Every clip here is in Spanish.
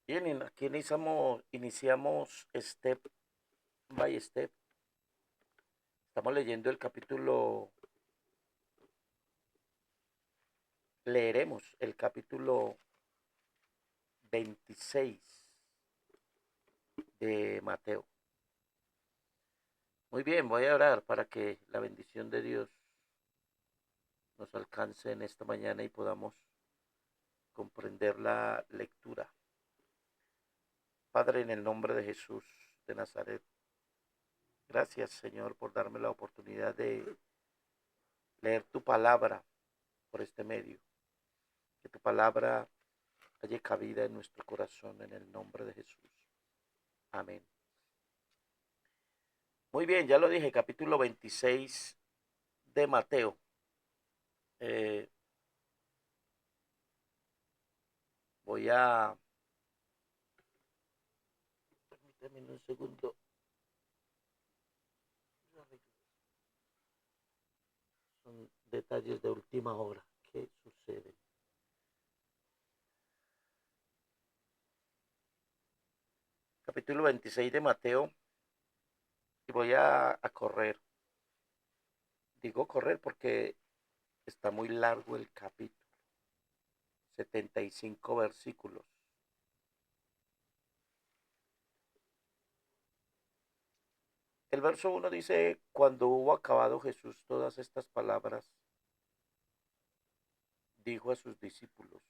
Bien, aquí iniciamos step by step. Estamos leyendo el capítulo, leeremos el capítulo 26 de Mateo. Muy bien, voy a orar para que la bendición de Dios nos alcance en esta mañana y podamos comprender la lectura. Padre, en el nombre de Jesús de Nazaret, gracias Señor por darme la oportunidad de leer tu palabra por este medio. Que tu palabra haya cabida en nuestro corazón en el nombre de Jesús. Amén. Muy bien, ya lo dije, capítulo 26 de Mateo. Eh, voy a... Permítame un segundo. Son detalles de última hora. ¿Qué sucede? Capítulo 26 de Mateo. Y voy a correr. Digo correr porque está muy largo el capítulo. 75 versículos. El verso 1 dice, cuando hubo acabado Jesús todas estas palabras, dijo a sus discípulos,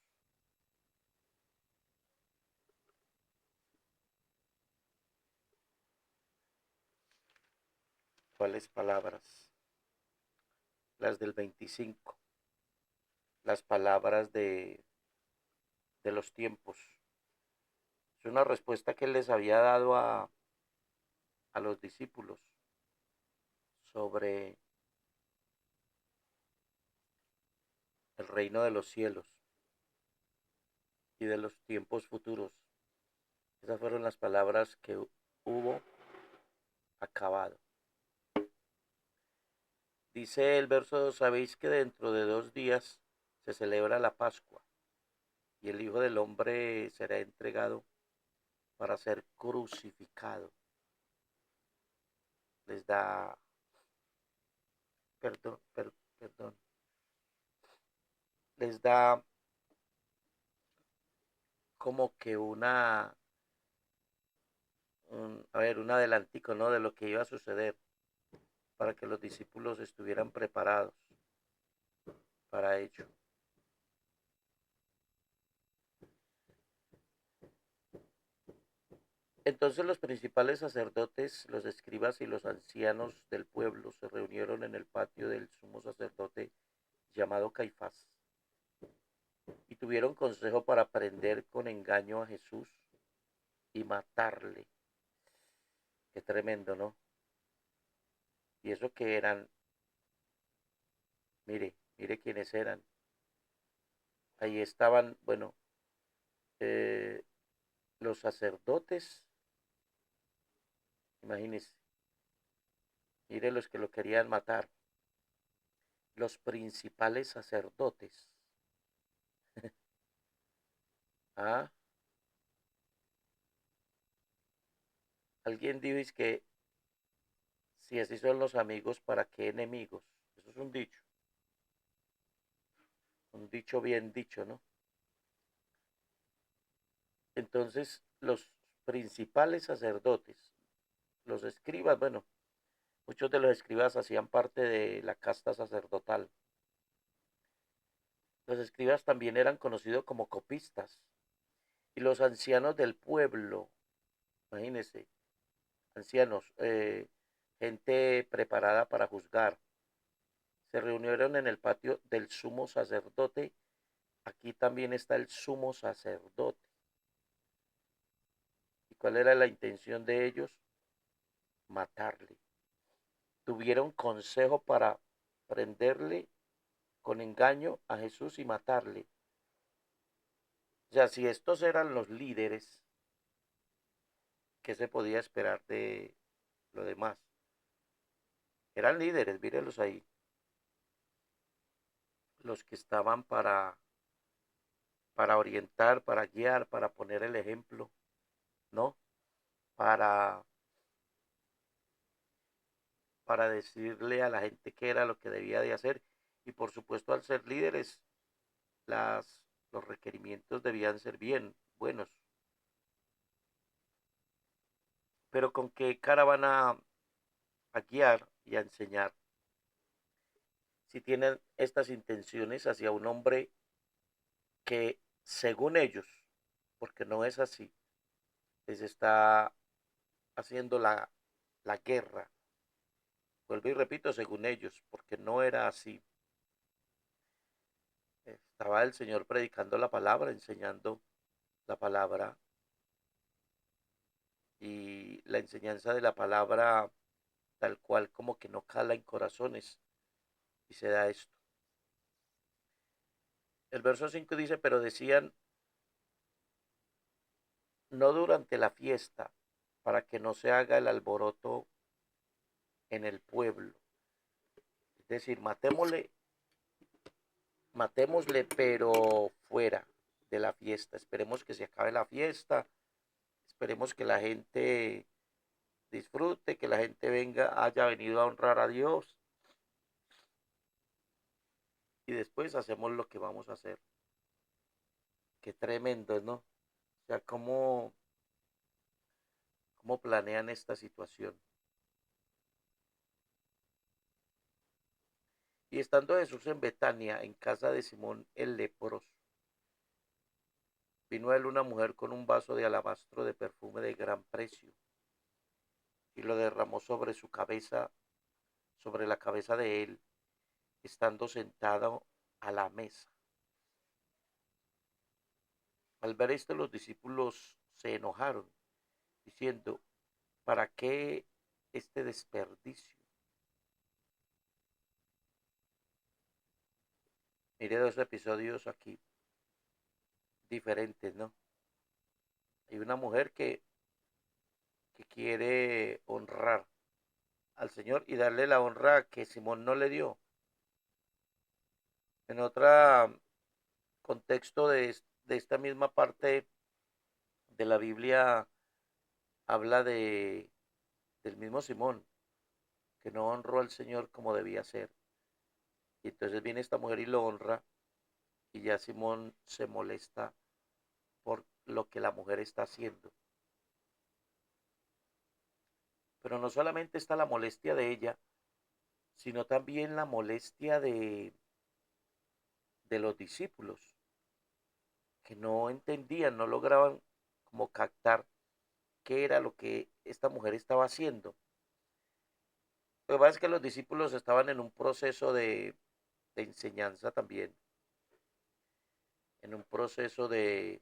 ¿cuáles palabras? Las del 25, las palabras de los tiempos. Es una respuesta que él les había dado a los discípulos sobre el reino de los cielos y de los tiempos futuros. Esas fueron las palabras que hubo acabado. Dice el verso 2, sabéis que dentro de 2 días se celebra la Pascua y el Hijo del Hombre será entregado para ser crucificado. Les da, perdón, les da como que un adelantico, ¿no? De lo que iba a suceder para que los discípulos estuvieran preparados para ello. Entonces los principales sacerdotes, los escribas y los ancianos del pueblo se reunieron en el patio del sumo sacerdote llamado Caifás y tuvieron consejo para prender con engaño a Jesús y matarle. Qué tremendo, ¿no? Y eso que eran, mire quiénes eran. Ahí estaban, bueno, eh, los sacerdotes, imagínense, mire los que lo querían matar, los principales sacerdotes. ¿Ah? Alguien dijo es que si así son los amigos, ¿para qué enemigos? Eso es un dicho bien dicho, ¿no? Entonces, los principales sacerdotes, los escribas, bueno, muchos de los escribas hacían parte de la casta sacerdotal. Los escribas también eran conocidos como copistas. Y los ancianos del pueblo, imagínense, ancianos, gente preparada para juzgar, se reunieron en el patio del sumo sacerdote. Aquí también está el sumo sacerdote. ¿Y cuál era la intención de ellos? Matarle. Tuvieron consejo para prenderle con engaño a Jesús y matarle. O sea, si estos eran los líderes, ¿qué se podía esperar de lo demás? Eran líderes, mírenlos ahí, los que estaban para orientar, para guiar, para poner el ejemplo, ¿no? Para, para decirle a la gente qué era lo que debía de hacer. Y por supuesto, al ser líderes, los requerimientos debían ser bien buenos. Pero ¿con qué cara van a guiar y a enseñar si tienen estas intenciones hacia un hombre que, según ellos, porque no es así, les está haciendo la guerra? Vuelvo y repito, según ellos, porque no era así. Estaba el Señor predicando la palabra, enseñando la palabra, y la enseñanza de la palabra tal cual como que no cala en corazones, y se da esto. El verso 5 dice, pero decían, no durante la fiesta, para que no se haga el alboroto en el pueblo. Es decir, matémosle, pero fuera de la fiesta. Esperemos que se acabe la fiesta, esperemos que la gente disfrute, que la gente venga, haya venido a honrar a Dios, y después hacemos lo que vamos a hacer. Qué tremendo, ¿no? O sea, cómo planean esta situación. Y estando Jesús en Betania, en casa de Simón el leproso, vino a él una mujer con un vaso de alabastro de perfume de gran precio, y lo derramó sobre su cabeza, sobre la cabeza de él, estando sentado a la mesa. Al ver esto, los discípulos se enojaron, diciendo, ¿para qué este desperdicio? Mire dos episodios aquí diferentes, ¿no? Hay una mujer que quiere honrar al Señor y darle la honra que Simón no le dio. En otro contexto de esta misma parte de la Biblia, habla del mismo Simón, que no honró al Señor como debía ser. Y entonces viene esta mujer y lo honra, y ya Simón se molesta por lo que la mujer está haciendo. Pero no solamente está la molestia de ella, sino también la molestia de los discípulos, que no entendían, no lograban como captar qué era lo que esta mujer estaba haciendo. Lo que pasa es que los discípulos estaban en un proceso de enseñanza también, en un proceso de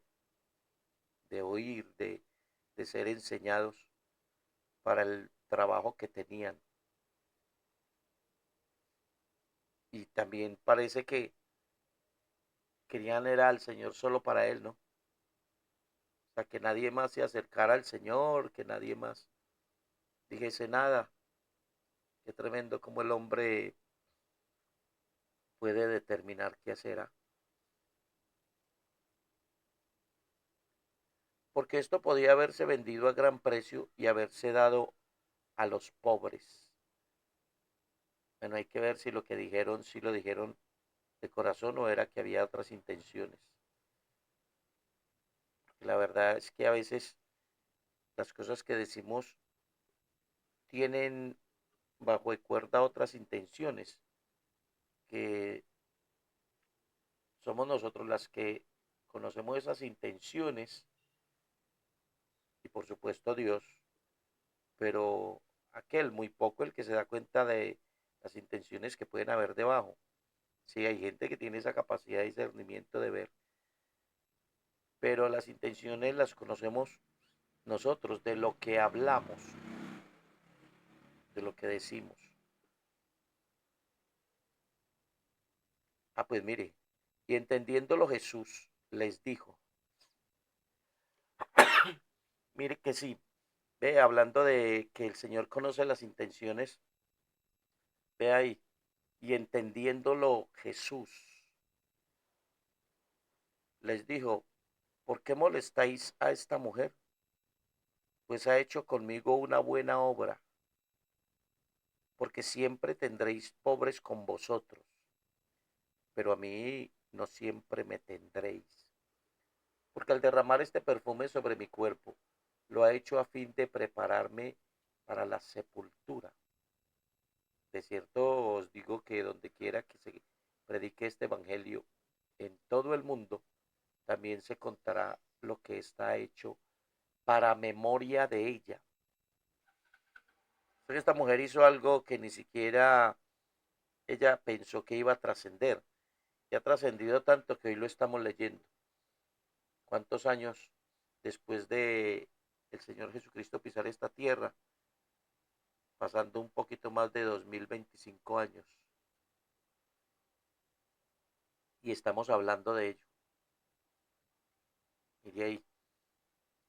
oír, de ser enseñados para el trabajo que tenían. Y también parece que querían era al Señor solo para Él, ¿no? O sea, que nadie más se acercara al Señor, que nadie más dijese nada. Qué tremendo como el hombre puede determinar qué hacer. Porque esto podía haberse vendido a gran precio y haberse dado a los pobres. Bueno, hay que ver si lo que dijeron, si lo dijeron de corazón o era que había otras intenciones. Porque la verdad es que a veces las cosas que decimos tienen bajo de cuerda otras intenciones, que somos nosotros las que conocemos esas intenciones, y por supuesto Dios, pero aquel muy poco el que se da cuenta de las intenciones que pueden haber debajo. Sí, hay gente que tiene esa capacidad de discernimiento de ver, pero las intenciones las conocemos nosotros, de lo que hablamos, de lo que decimos. Ah, pues mire, y entendiéndolo Jesús les dijo, mire que sí, ve, hablando de que el Señor conoce las intenciones, ve ahí, y entendiéndolo Jesús les dijo, ¿por qué molestáis a esta mujer? Pues ha hecho conmigo una buena obra, porque siempre tendréis pobres con vosotros, pero a mí no siempre me tendréis. Porque al derramar este perfume sobre mi cuerpo, lo ha hecho a fin de prepararme para la sepultura. De cierto os digo que donde quiera que se predique este evangelio en todo el mundo, también se contará lo que está hecho para memoria de ella. Entonces esta mujer hizo algo que ni siquiera ella pensó que iba a trascender. Y ha trascendido tanto que hoy lo estamos leyendo. ¿Cuántos años después de el Señor Jesucristo pisar esta tierra? Pasando un poquito más de 2025 años. Y estamos hablando de ello. Mire ahí,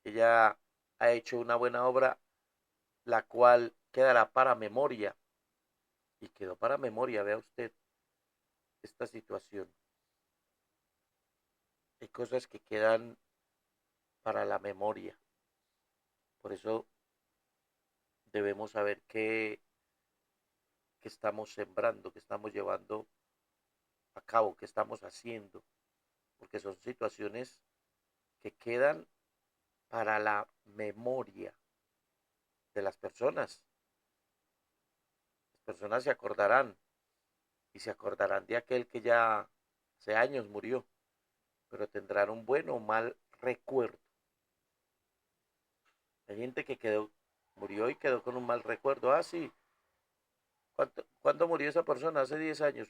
ella ha hecho una buena obra, la cual quedará para memoria. Y quedó para memoria, vea usted, esta situación. Hay cosas que quedan para la memoria. Por eso debemos saber qué estamos sembrando, qué estamos llevando a cabo, qué estamos haciendo. Porque son situaciones que quedan para la memoria de las personas. Las personas se acordarán y se acordarán de aquel que ya hace años murió, pero tendrán un buen o mal recuerdo. Hay gente que murió y quedó con un mal recuerdo. Ah, sí, ¿cuándo murió esa persona? Hace 10 años.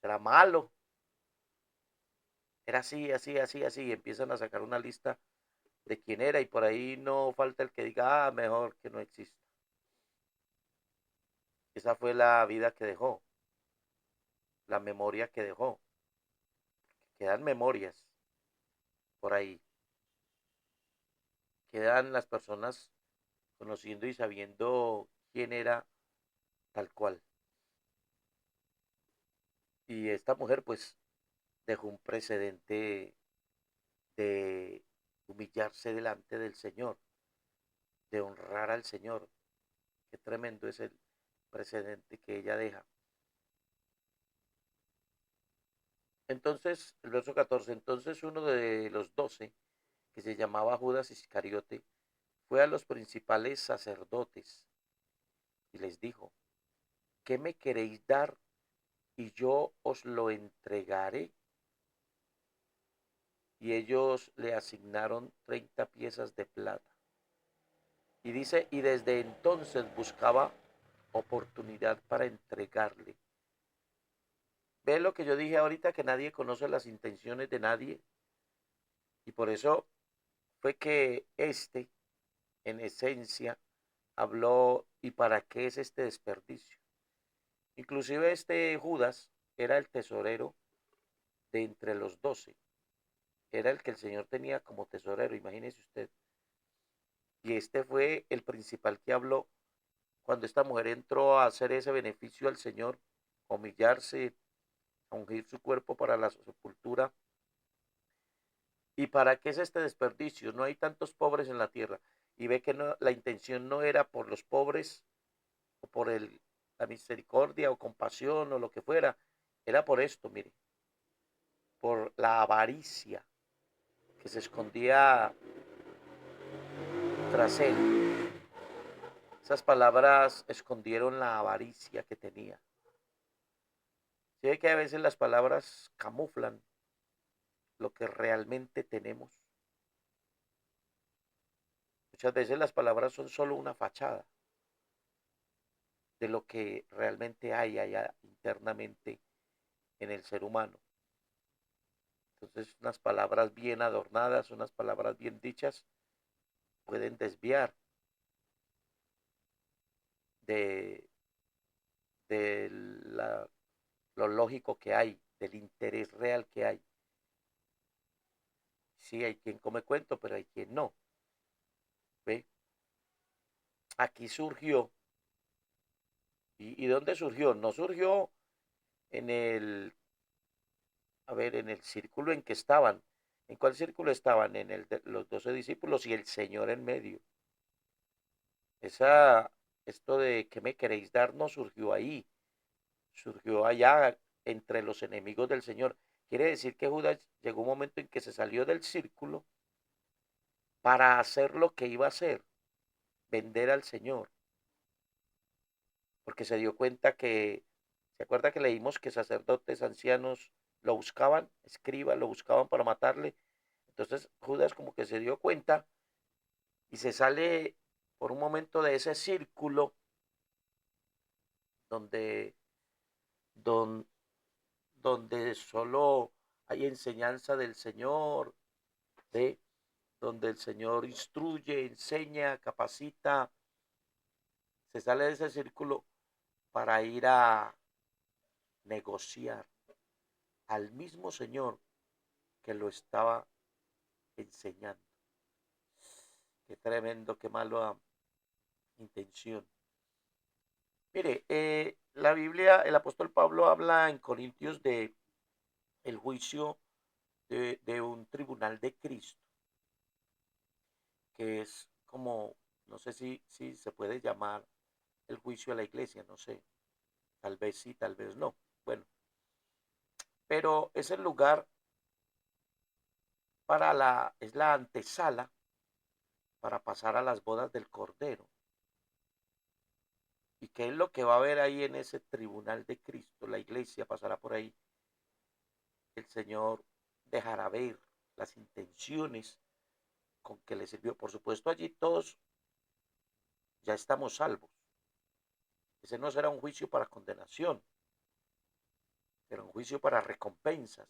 Era malo. Era así, así, así, así. Y empiezan a sacar una lista de quién era y por ahí no falta el que diga, mejor que no exista. Esa fue la vida que dejó, la memoria que dejó. Quedan memorias por ahí. Quedan las personas conociendo y sabiendo quién era tal cual. Y esta mujer pues dejó un precedente de humillarse delante del Señor, de honrar al Señor. Qué tremendo es el precedente que ella deja. Entonces, el verso 14, entonces uno de los 12, que se llamaba Judas Iscariote, fue a los principales sacerdotes y les dijo, ¿qué me queréis dar y yo os lo entregaré? Y ellos le asignaron 30 piezas de plata. Y dice, y desde entonces buscaba oportunidad para entregarle. ¿Ve lo que yo dije ahorita? Que nadie conoce las intenciones de nadie. Y por eso fue que en esencia, habló, ¿y para qué es este desperdicio? Inclusive este Judas era el tesorero de entre los 12. Era el que el Señor tenía como tesorero, imagínese usted. Y este fue el principal que habló cuando esta mujer entró a hacer ese beneficio al Señor, a humillarse, a ungir su cuerpo para la sepultura. ¿Y para qué es este desperdicio? No hay tantos pobres en la tierra. Y ve que no, la intención no era por los pobres o por la misericordia o compasión o lo que fuera. Era por esto, mire, por la avaricia que se escondía tras él. Esas palabras escondieron la avaricia que tenía. ¿Sí ve que a veces las palabras camuflan lo que realmente tenemos? Muchas veces las palabras son solo una fachada de lo que realmente hay allá internamente en el ser humano. Entonces, unas palabras bien adornadas, unas palabras bien dichas, pueden desviar de, de lo lógico que hay, del interés real que hay. Sí, hay quien come cuento, pero hay quien no. ¿Ve? Aquí surgió. ¿Y dónde surgió? No surgió en el a ver, en el círculo en que estaban. ¿En cuál círculo estaban? En el de los 12 discípulos y el Señor en medio. Esa, esto de ¿qué me queréis dar? No surgió ahí, surgió allá entre los enemigos del Señor. Quiere decir que Judas llegó un momento en que se salió del círculo para hacer lo que iba a hacer, vender al Señor, porque se dio cuenta que, ¿se acuerda que leímos que sacerdotes ancianos lo buscaban, escribas lo buscaban para matarle? Entonces Judas como que se dio cuenta y se sale por un momento de ese círculo donde, don- donde solo hay enseñanza del Señor, ¿sí? Donde el Señor instruye, enseña, capacita, se sale de ese círculo para ir a negociar al mismo Señor que lo estaba enseñando. Qué tremendo, qué mala intención. Mire, la Biblia, el apóstol Pablo habla en Corintios de el juicio de un tribunal de Cristo, que es como, no sé si se puede llamar el juicio a la iglesia, no sé, tal vez sí, tal vez no. Bueno, pero es el lugar es la antesala para pasar a las bodas del Cordero. ¿Y qué es lo que va a haber ahí en ese tribunal de Cristo? La iglesia pasará por ahí. El Señor dejará ver las intenciones con que le sirvió. Por supuesto, allí todos ya estamos salvos. Ese no será un juicio para condenación, será un juicio para recompensas,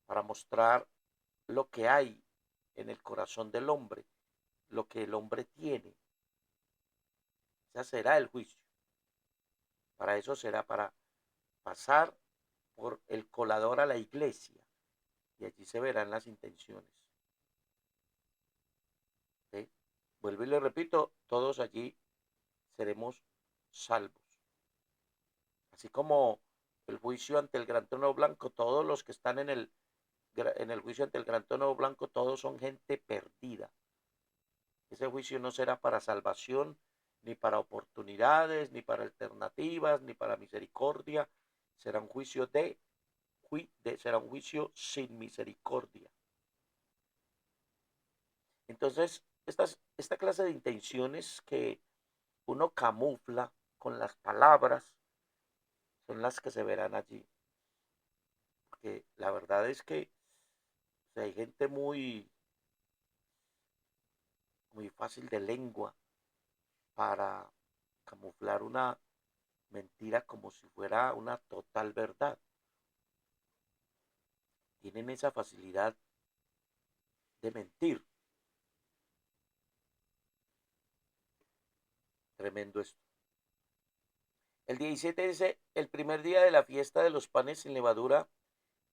para mostrar lo que hay en el corazón del hombre, lo que el hombre tiene. Ese será el juicio. Para eso será para pasar por el colador a la iglesia y allí se verán las intenciones. ¿Sí? Vuelvo y le repito, todos allí seremos salvos. Así como el juicio ante el gran trono blanco, todos los que están en el juicio ante el gran trono blanco, todos son gente perdida. Ese juicio no será para salvación, ni para oportunidades, ni para alternativas, ni para misericordia. Será un juicio será un juicio sin misericordia. Entonces, esta clase de intenciones que uno camufla con las palabras son las que se verán allí. Porque la verdad es que o sea, hay gente muy fácil de lengua para camuflar una mentira como si fuera una total verdad. Tienen esa facilidad de mentir. Tremendo esto. El 17 dice, el primer día de la fiesta de los panes sin levadura,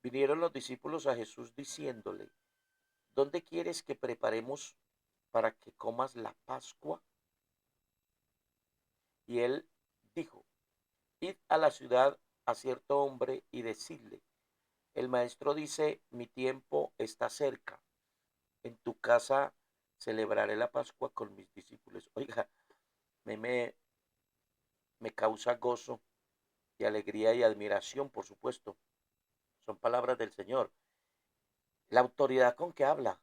vinieron los discípulos a Jesús diciéndole, ¿dónde quieres que preparemos para que comas la Pascua? Y él dijo, id a la ciudad a cierto hombre y decidle, el maestro dice, mi tiempo está cerca, en tu casa celebraré la Pascua con mis discípulos. Oiga, me, me, me causa gozo y alegría y admiración, por supuesto. Son palabras del Señor. La autoridad con que habla.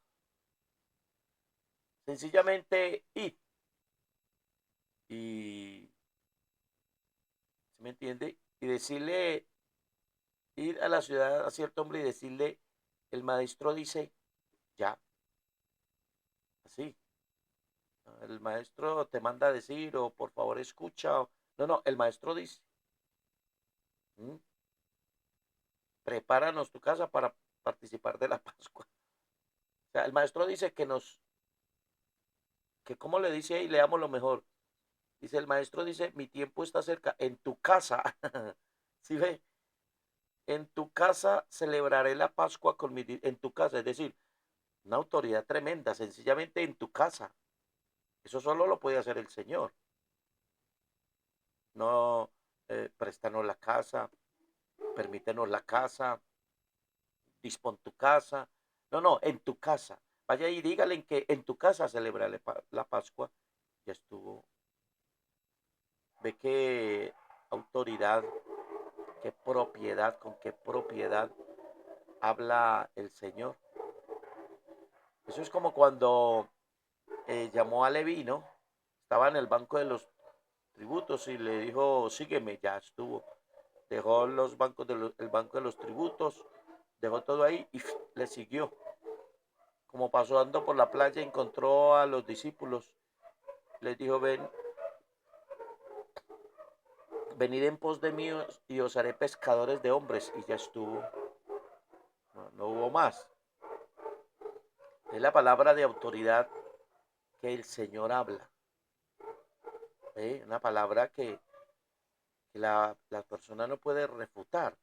Sencillamente id. Y, ¿se me entiende? Y decirle, ir a la ciudad a cierto hombre y decirle, el maestro dice, ya, así. El maestro te manda a decir, o por favor escucha. No, no, el maestro dice, ¿Mm? prepáranos tu casa para participar de la Pascua. O sea, el maestro dice que como le dice ahí, leamos lo mejor. Dice, el maestro dice, mi tiempo está cerca, en tu casa. ¿Sí ve? En tu casa celebraré la Pascua en tu casa, es decir, una autoridad tremenda, sencillamente en tu casa. Eso solo lo puede hacer el Señor. No, préstanos la casa, permítenos la casa, dispón tu casa. No, no, en tu casa. Vaya y dígale que en tu casa celebra la Pascua. Ya estuvo. Ve qué autoridad, qué propiedad, con qué propiedad habla el Señor. Eso es como cuando llamó a Leví, ¿no? Estaba en el banco de los tributos y le dijo, sígueme, ya estuvo. Dejó el banco de los tributos, dejó todo ahí y le siguió. Como pasó andando por la playa, encontró a los discípulos. Les dijo, venid en pos de mí y os haré pescadores de hombres. Y ya estuvo. No, no hubo más. Es la palabra de autoridad que el Señor habla. Una palabra que la persona no puede refutar,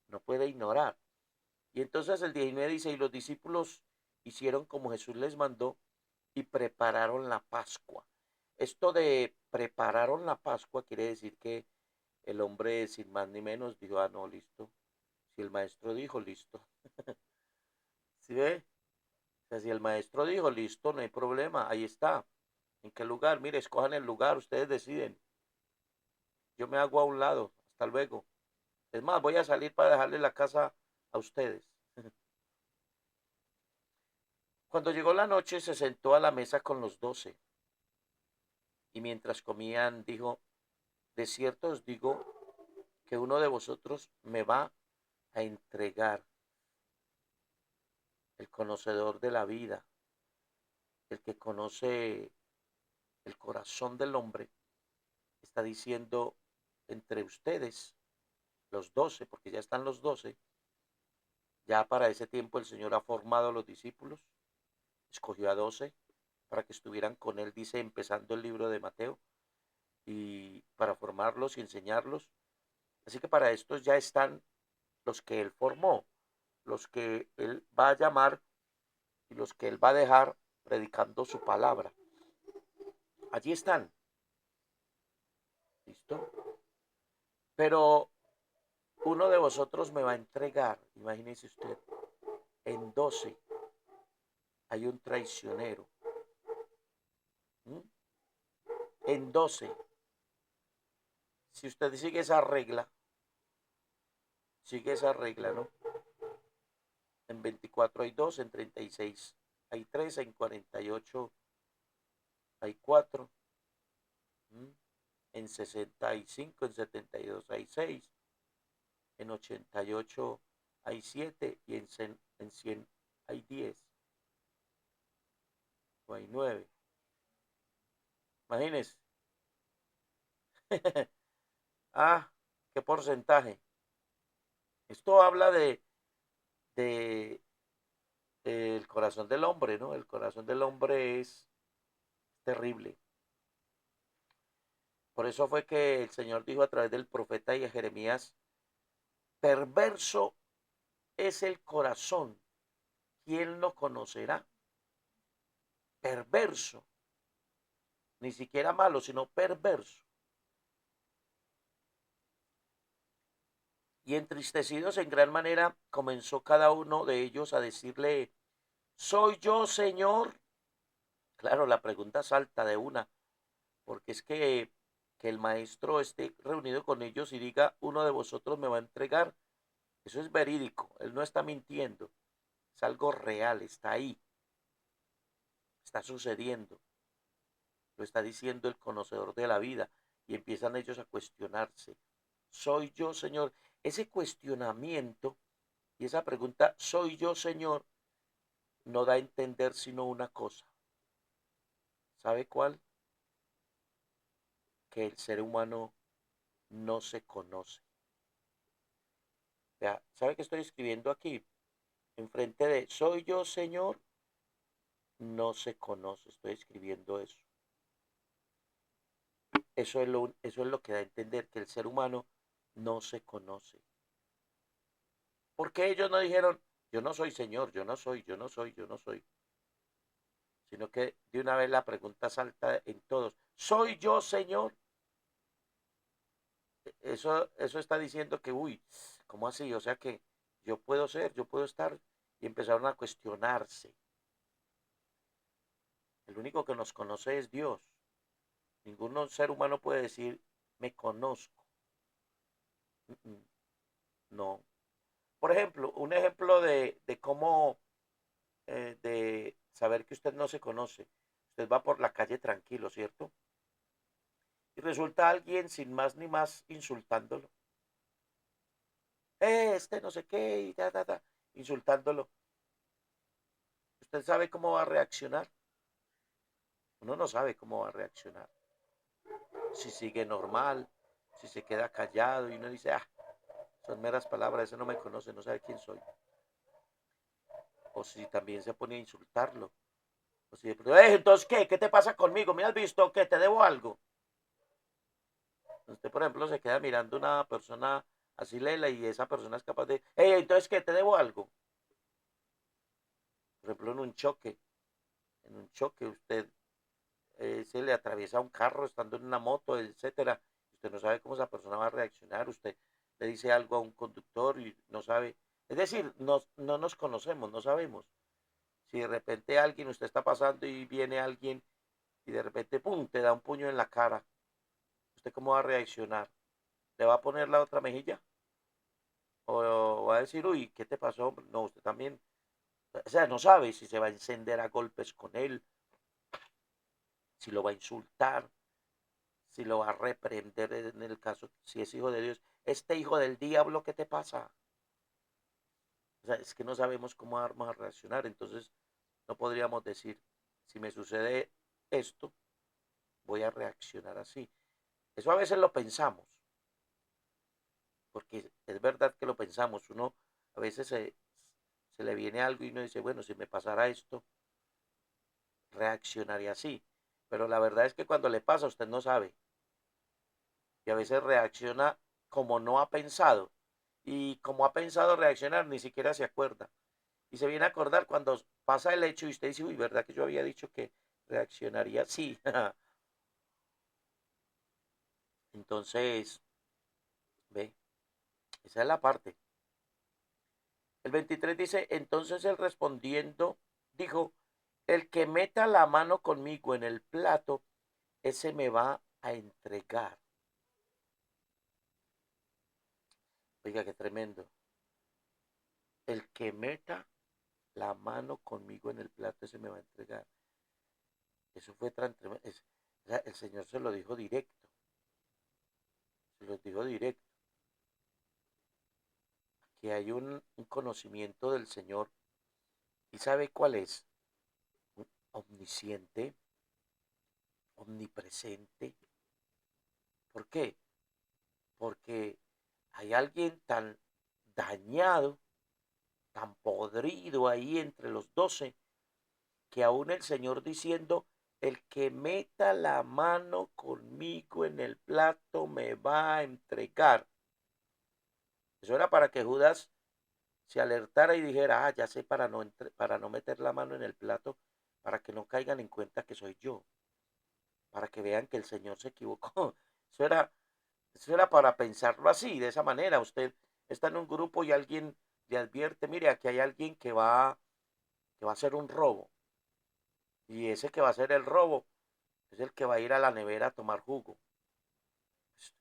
no puede ignorar. Y entonces el 19 dice, y los discípulos hicieron como Jesús les mandó y prepararon la Pascua. Esto de prepararon la Pascua quiere decir que el hombre sin más ni menos dijo, ah, no, listo. Si el maestro dijo, listo. ¿Sí ve? O sea, si el maestro dijo, listo, no hay problema, ahí está. ¿En qué lugar? Mire, escojan el lugar, ustedes deciden. Yo me hago a un lado, hasta luego. Es más, voy a salir para dejarle la casa a ustedes. Cuando llegó la noche, se sentó a la mesa con los 12. Y mientras comían, dijo, de cierto os digo que uno de vosotros me va a entregar, el conocedor de la vida, el que conoce el corazón del hombre, está diciendo entre ustedes, los 12, porque ya están los 12, ya para ese tiempo el Señor ha formado a los discípulos, escogió a 12 para que estuvieran con él, dice, empezando el libro de Mateo, y para formarlos y enseñarlos. Así que para estos ya están los que él formó, los que él va a llamar y los que él va a dejar predicando su palabra. Allí están. ¿Listo? Pero uno de vosotros me va a entregar, imagínese usted, en 12 hay un traicionero. ¿Mm? En 12, si usted sigue esa regla, ¿no? En 24 hay 2, en 36 hay 3, en 48 hay 4, en 65, en 72 hay 6, en 88 hay 7 y en 100 hay 10 o hay 9. Imagínense. Ah, ¿qué porcentaje? Esto habla de el corazón del hombre, ¿no? El corazón del hombre es terrible. Por eso fue que el Señor dijo a través del profeta y Jeremías, perverso es el corazón, ¿quién lo conocerá? Perverso, ni siquiera malo, sino perverso. Y entristecidos en gran manera, comenzó cada uno de ellos a decirle, ¿soy yo, Señor? Claro, la pregunta salta de una, porque es que el maestro esté reunido con ellos y diga, uno de vosotros me va a entregar. Eso es verídico, él no está mintiendo, es algo real, está ahí, está sucediendo, lo está diciendo el conocedor de la vida y empiezan ellos a cuestionarse. ¿Soy yo, Señor? Ese cuestionamiento y esa pregunta, ¿soy yo, Señor? No da a entender sino una cosa. ¿Sabe cuál? Que el ser humano no se conoce. Ya, ¿sabe qué estoy escribiendo aquí? Enfrente de soy yo, Señor, no se conoce. Estoy escribiendo eso. Eso es lo que da a entender que el ser humano no se conoce. ¿Por qué ellos no dijeron, yo no soy Señor, yo no soy, yo no soy, yo no soy? Sino que de una vez la pregunta salta en todos. ¿Soy yo, Señor? Eso está diciendo que, uy, ¿cómo así? O sea que yo puedo ser, yo puedo estar, y empezaron a cuestionarse. El único que nos conoce es Dios. Ningún ser humano puede decir, me conozco. No. Por ejemplo, un ejemplo de cómo, de saber que usted no se conoce. Usted va por la calle tranquilo, ¿cierto? Y resulta alguien sin más ni más insultándolo. Este no sé qué, y insultándolo. ¿Usted sabe cómo va a reaccionar? Uno no sabe cómo va a reaccionar. Si sigue normal, si se queda callado y uno dice, son meras palabras, ese no me conoce, no sabe quién soy. O si también se pone a insultarlo. O si, entonces, ¿qué? ¿Qué te pasa conmigo? ¿Me has visto que te debo algo? Usted, por ejemplo, se queda mirando a una persona así lela y esa persona es capaz de, entonces, ¿qué? ¿Te debo algo? Por ejemplo, en un choque usted se le atraviesa un carro estando en una moto, etcétera. Usted no sabe cómo esa persona va a reaccionar. Usted le dice algo a un conductor y no sabe. Es decir, no nos conocemos, no sabemos. Si de repente alguien, usted está pasando y viene alguien y de repente, ¡pum!, te da un puño en la cara. ¿Usted cómo va a reaccionar? ¿Le va a poner la otra mejilla? ¿O va a decir, uy, qué te pasó? No, usted también. O sea, no sabe si se va a encender a golpes con él, si lo va a insultar, si lo va a reprender en el caso, si es hijo de Dios. Este hijo del diablo, ¿qué te pasa? O sea, es que no sabemos cómo vamos a reaccionar, entonces no podríamos decir, si me sucede esto, voy a reaccionar así. Eso a veces lo pensamos, porque es verdad que lo pensamos. Uno a veces se le viene algo y uno dice, bueno, si me pasara esto, reaccionaría así. Pero la verdad es que cuando le pasa, usted no sabe. Y a veces reacciona como no ha pensado. Y como ha pensado reaccionar, ni siquiera se acuerda. Y se viene a acordar cuando pasa el hecho y usted dice, uy, ¿verdad que yo había dicho que reaccionaría así? Entonces, ve, esa es la parte. El 23 dice, entonces él respondiendo, dijo, el que meta la mano conmigo en el plato, ese me va a entregar. Oiga, qué tremendo. El que meta la mano conmigo en el plato, ese me va a entregar. Eso fue tan tremendo. O sea, el Señor se lo dijo directo. Se lo dijo directo. Que hay un conocimiento del Señor. ¿Y sabe cuál es? Omnisciente, omnipresente. ¿Por qué? Porque hay alguien tan dañado, tan podrido ahí entre los 12, que aún el Señor diciendo, el que meta la mano conmigo en el plato me va a entregar. Eso era para que Judas se alertara y dijera, ya sé, para no meter la mano en el plato, para que no caigan en cuenta que soy yo, para que vean que el Señor se equivocó. Eso era, eso era para pensarlo así, de esa manera. Usted está en un grupo y alguien le advierte, mire, aquí hay alguien que va a hacer un robo. Y ese que va a hacer el robo es el que va a ir a la nevera a tomar jugo. Pues,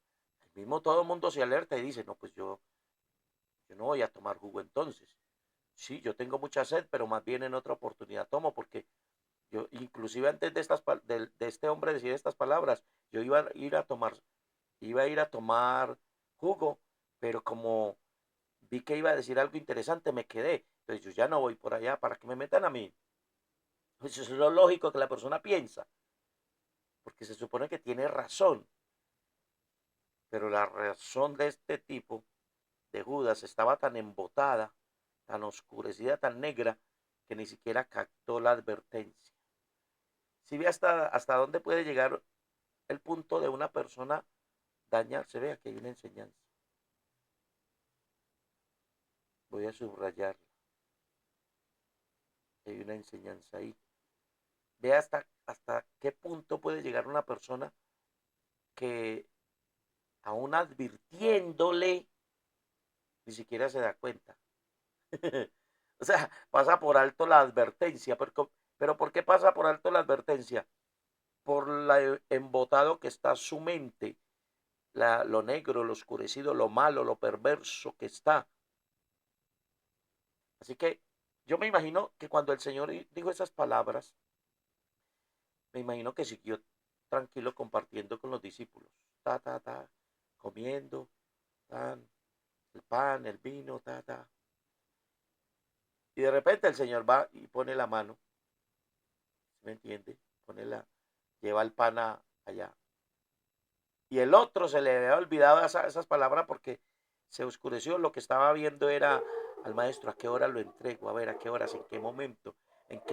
el mismo todo el mundo se alerta y dice, no, pues yo no voy a tomar jugo entonces. Sí, yo tengo mucha sed, pero más bien en otra oportunidad tomo, porque yo, inclusive antes de este hombre decir estas palabras, yo iba a ir a tomar jugo, pero como vi que iba a decir algo interesante, me quedé. Entonces yo ya no voy por allá para que me metan a mí. Eso es lo lógico que la persona piensa, porque se supone que tiene razón, pero la razón de este tipo, de Judas, estaba tan embotada, tan oscurecida, tan negra, que ni siquiera captó la advertencia. Si ve hasta dónde puede llegar el punto de una persona dañarse, vea que hay una enseñanza. Voy a subrayarla. Hay una enseñanza ahí. Vea hasta qué punto puede llegar una persona que aún advirtiéndole ni siquiera se da cuenta. O sea, pasa por alto la advertencia. Pero ¿por qué pasa por alto la advertencia? Por la embotado que está su mente, lo negro, lo oscurecido, lo malo, lo perverso que está. Así que yo me imagino que cuando el Señor dijo esas palabras, me imagino que siguió tranquilo compartiendo con los discípulos, comiendo, tan, el pan, el vino, Y de repente el Señor va y pone la mano, ¿me entiende? Lleva el pan allá. Y el otro se le había olvidado esas palabras porque se oscureció. Lo que estaba viendo era al maestro, ¿a qué hora lo entrego? A ver, ¿a qué horas? ¿En qué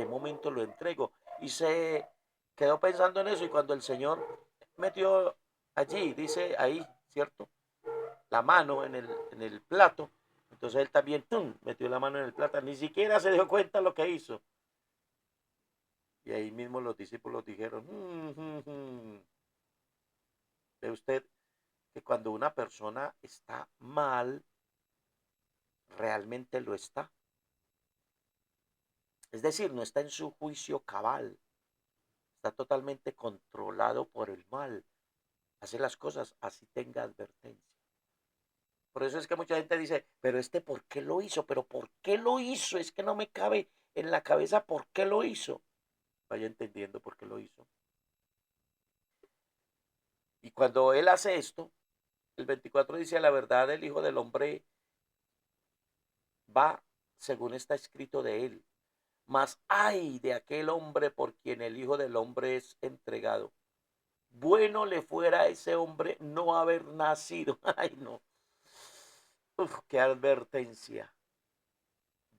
momento lo entrego? Y se quedó pensando en eso y cuando el Señor metió allí, dice ahí, ¿cierto? La mano en el plato. Entonces él también ¡tum! Metió la mano en el plato. Ni siquiera se dio cuenta lo que hizo. Y ahí mismo los discípulos dijeron, ve usted que cuando una persona está mal, realmente lo está. Es decir, no está en su juicio cabal, está totalmente controlado por el mal. Hace las cosas así tenga advertencia. Por eso es que mucha gente dice, pero ¿por qué lo hizo? ¿Pero por qué lo hizo? Es que no me cabe en la cabeza por qué lo hizo. Vaya entendiendo por qué lo hizo. Y cuando él hace esto, el 24 dice, la verdad del Hijo del Hombre va según está escrito de él. Mas ay de aquel hombre por quien el Hijo del Hombre es entregado. Bueno le fuera a ese hombre no haber nacido. Ay, no. Uf, qué advertencia.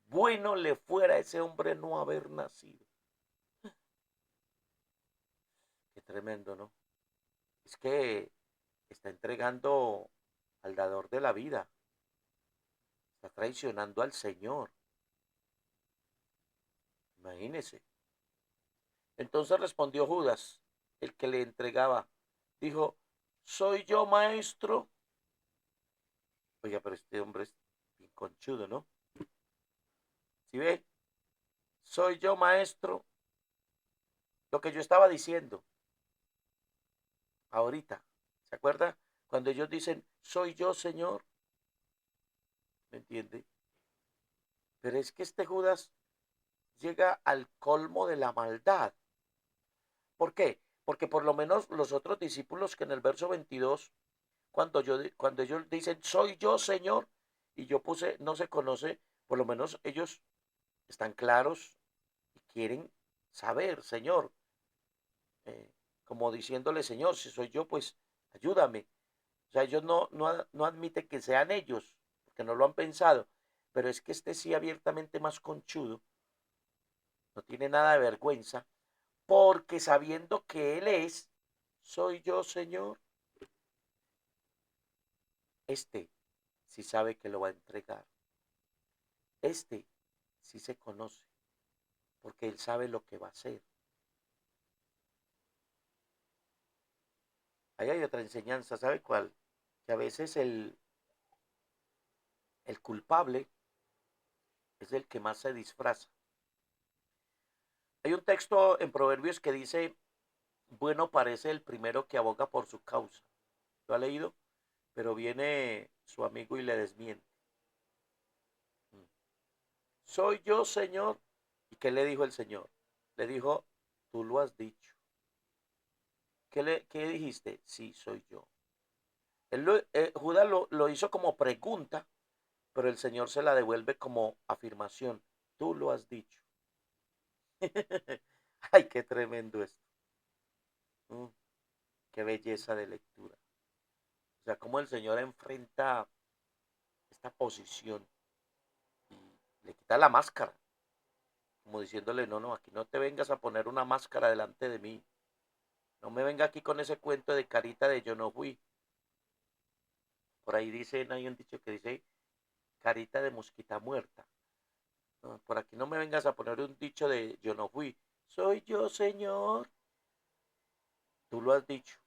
Bueno le fuera a ese hombre no haber nacido. Qué tremendo, ¿no? Es que está entregando al dador de la vida. Está traicionando al Señor. Imagínese. Entonces respondió Judas, el que le entregaba. Dijo, ¿soy yo maestro? Oiga, pero este hombre es bien conchudo, ¿no? ¿Sí ve? Soy yo maestro. Lo que yo estaba diciendo ahorita. ¿Se acuerda? Cuando ellos dicen, soy yo Señor. ¿Me entiende? Pero es que este Judas llega al colmo de la maldad. ¿Por qué? Porque por lo menos los otros discípulos que en el verso 22, cuando ellos dicen, soy yo Señor, y yo puse, no se conoce, por lo menos ellos están claros y quieren saber, Señor, eh, como diciéndole, Señor, si soy yo, pues ayúdame. O sea, ellos no admiten que sean ellos, porque no lo han pensado, pero es que este sí abiertamente más conchudo, no tiene nada de vergüenza, porque sabiendo que Él es, soy yo, Señor, este sí sabe que lo va a entregar. Este sí se conoce, porque Él sabe lo que va a hacer. Ahí hay otra enseñanza, ¿sabe cuál? Que a veces el culpable es el que más se disfraza. Hay un texto en Proverbios que dice, bueno parece el primero que aboga por su causa. ¿Lo ha leído? Pero viene su amigo y le desmiente. ¿Soy yo, Señor? ¿Y qué le dijo el Señor? Le dijo, tú lo has dicho. ¿Qué dijiste? Sí, soy yo. Judas lo hizo como pregunta, pero el Señor se la devuelve como afirmación. Tú lo has dicho. Ay, qué tremendo esto. Mm, qué belleza de lectura. O sea, cómo el Señor enfrenta esta posición y le quita la máscara, como diciéndole, no, no, aquí no te vengas a poner una máscara delante de mí. No me venga aquí con ese cuento de carita de yo no fui. Por ahí dicen, hay un dicho que dice carita de mosquita muerta. No, por aquí no me vengas a poner un dicho de yo no fui. Soy yo, Señor. Tú lo has dicho.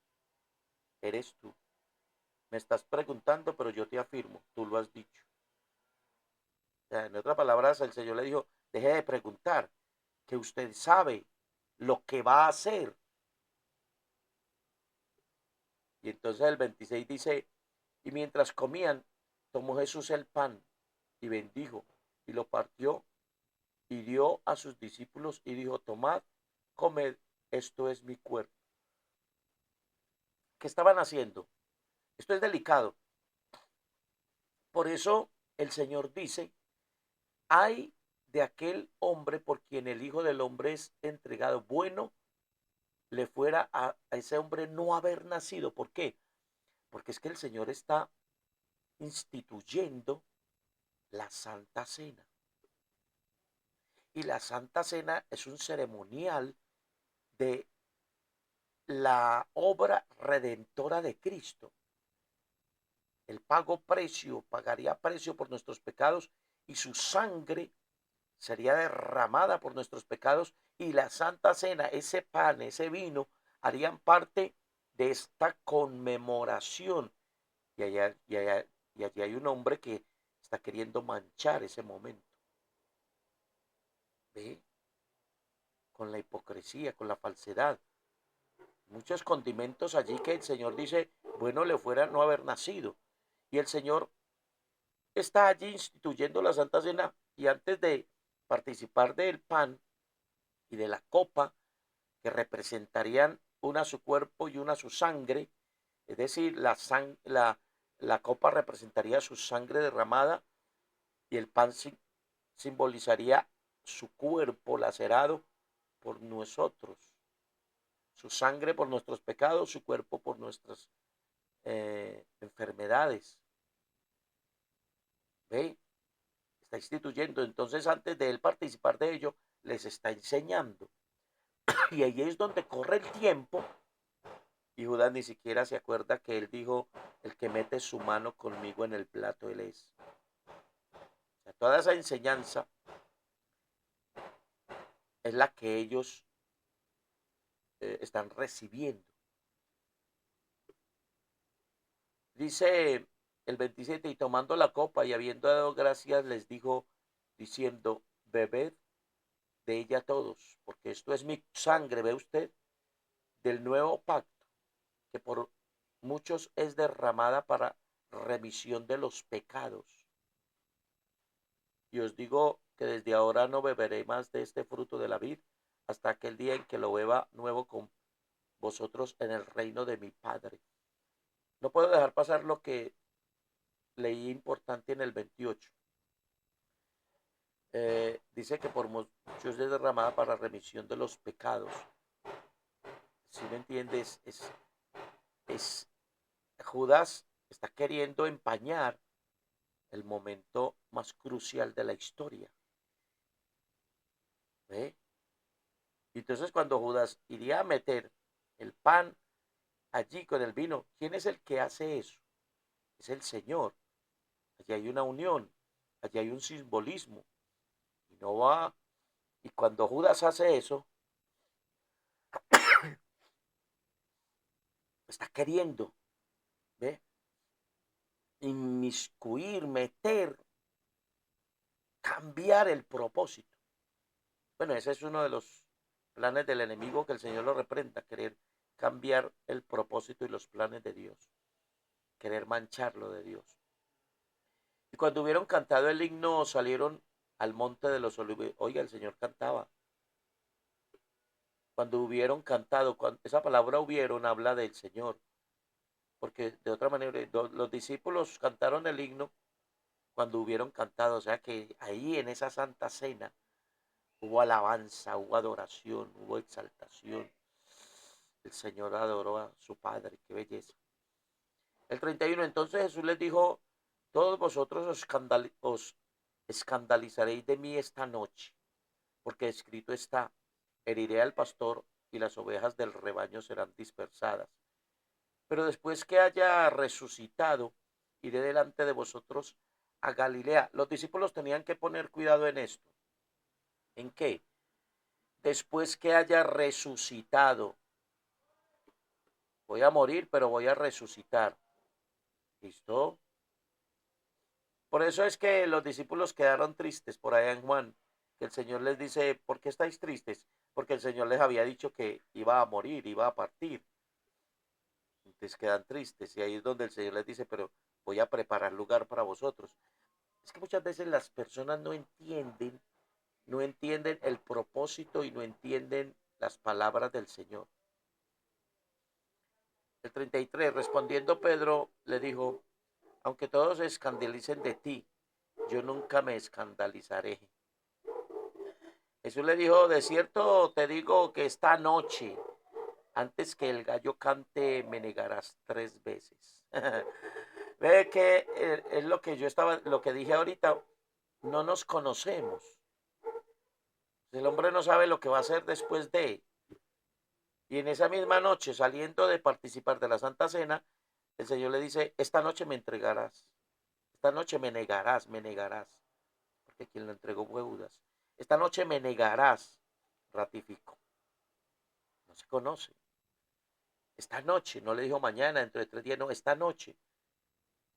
Eres tú. Me estás preguntando, pero yo te afirmo. Tú lo has dicho. O sea, en otras palabras, el Señor le dijo, deje de preguntar, que usted sabe lo que va a hacer. Y entonces el 26 dice, y mientras comían, tomó Jesús el pan y bendijo y lo partió y dio a sus discípulos y dijo, tomad, comed, esto es mi cuerpo. ¿Qué estaban haciendo? Esto es delicado. Por eso el Señor dice, hay de aquel hombre por quien el Hijo del Hombre es entregado. Bueno le fuera a ese hombre no haber nacido. ¿Por qué? Porque es que el Señor está instituyendo la Santa Cena. Y la Santa Cena es un ceremonial de la obra redentora de Cristo. Él pagaría precio por nuestros pecados y su sangre sería derramada por nuestros pecados y la Santa Cena, ese pan, ese vino, harían parte de esta conmemoración. Y allí hay un hombre que está queriendo manchar ese momento. ¿Ve? Con la hipocresía, con la falsedad. Muchos condimentos allí que el Señor dice, bueno le fuera no haber nacido. Y el Señor está allí instituyendo la Santa Cena y antes de participar del pan y de la copa, que representarían una su cuerpo y una su sangre, es decir, la copa representaría su sangre derramada y el pan simbolizaría su cuerpo lacerado por nosotros, su sangre por nuestros pecados, su cuerpo por nuestras enfermedades. ¿Ve? Está instituyendo, entonces antes de él participar de ello, les está enseñando. Y ahí es donde corre el tiempo y Judas ni siquiera se acuerda que él dijo, el que mete su mano conmigo en el plato, él es. O sea, toda esa enseñanza es la que ellos están recibiendo. Dice el 27, y tomando la copa y habiendo dado gracias, les dijo, diciendo, bebed de ella todos, porque esto es mi sangre, ve usted, del nuevo pacto, que por muchos es derramada para remisión de los pecados. Y os digo que desde ahora no beberé más de este fruto de la vid hasta aquel día en que lo beba nuevo con vosotros en el reino de mi Padre. No puedo dejar pasar lo que leí importante en el 28. Dice que por muchos es derramada para remisión de los pecados. Si me entiendes, es Judas está queriendo empañar el momento más crucial de la historia. ¿Ve? Y entonces cuando Judas iría a meter el pan allí con el vino, ¿quién es el que hace eso? Es el Señor. Allí hay una unión, allí hay un simbolismo. Y no va. Y cuando Judas hace eso, está queriendo, ¿ve? Inmiscuir, meter, cambiar el propósito. Bueno, ese es uno de los planes del enemigo, que el Señor lo reprenda, querer cambiar el propósito y los planes de Dios, querer mancharlo de Dios. Y cuando hubieron cantado el himno, salieron al monte de los olivos. Oiga, el Señor cantaba. Cuando hubieron cantado, esa palabra hubieron habla del Señor, porque de otra manera los discípulos cantaron el himno cuando hubieron cantado, o sea que ahí en esa santa cena hubo alabanza, hubo adoración, hubo exaltación. El Señor adoró a su Padre, qué belleza. El 31, entonces Jesús les dijo, todos vosotros os escandalizaréis de mí esta noche, porque escrito está, heriré al pastor y las ovejas del rebaño serán dispersadas. Pero después que haya resucitado, iré delante de vosotros a Galilea. Los discípulos tenían que poner cuidado en esto. ¿En qué? Después que haya resucitado. Voy a morir, pero voy a resucitar. ¿Listo? Por eso es que los discípulos quedaron tristes por allá en Juan, que el Señor les dice, ¿por qué estáis tristes? Porque el Señor les había dicho que iba a morir, iba a partir. Entonces quedan tristes y ahí es donde el Señor les dice, pero voy a preparar lugar para vosotros. Es que muchas veces las personas no entienden el propósito y no entienden las palabras del Señor. El 33, respondiendo Pedro, le dijo, aunque todos se escandalicen de ti, yo nunca me escandalizaré. Jesús le dijo, de cierto te digo que esta noche, antes que el gallo cante, me negarás 3 veces. Ve que es lo que dije ahorita, no nos conocemos. El hombre no sabe lo que va a hacer después de. Y en esa misma noche, saliendo de participar de la Santa Cena, el Señor le dice, esta noche me entregarás, esta noche me negarás, porque quien lo entregó fue Judas. Esta noche me negarás, ratifico. No se conoce. Esta noche, no le dijo mañana, dentro de 3 días, no, esta noche.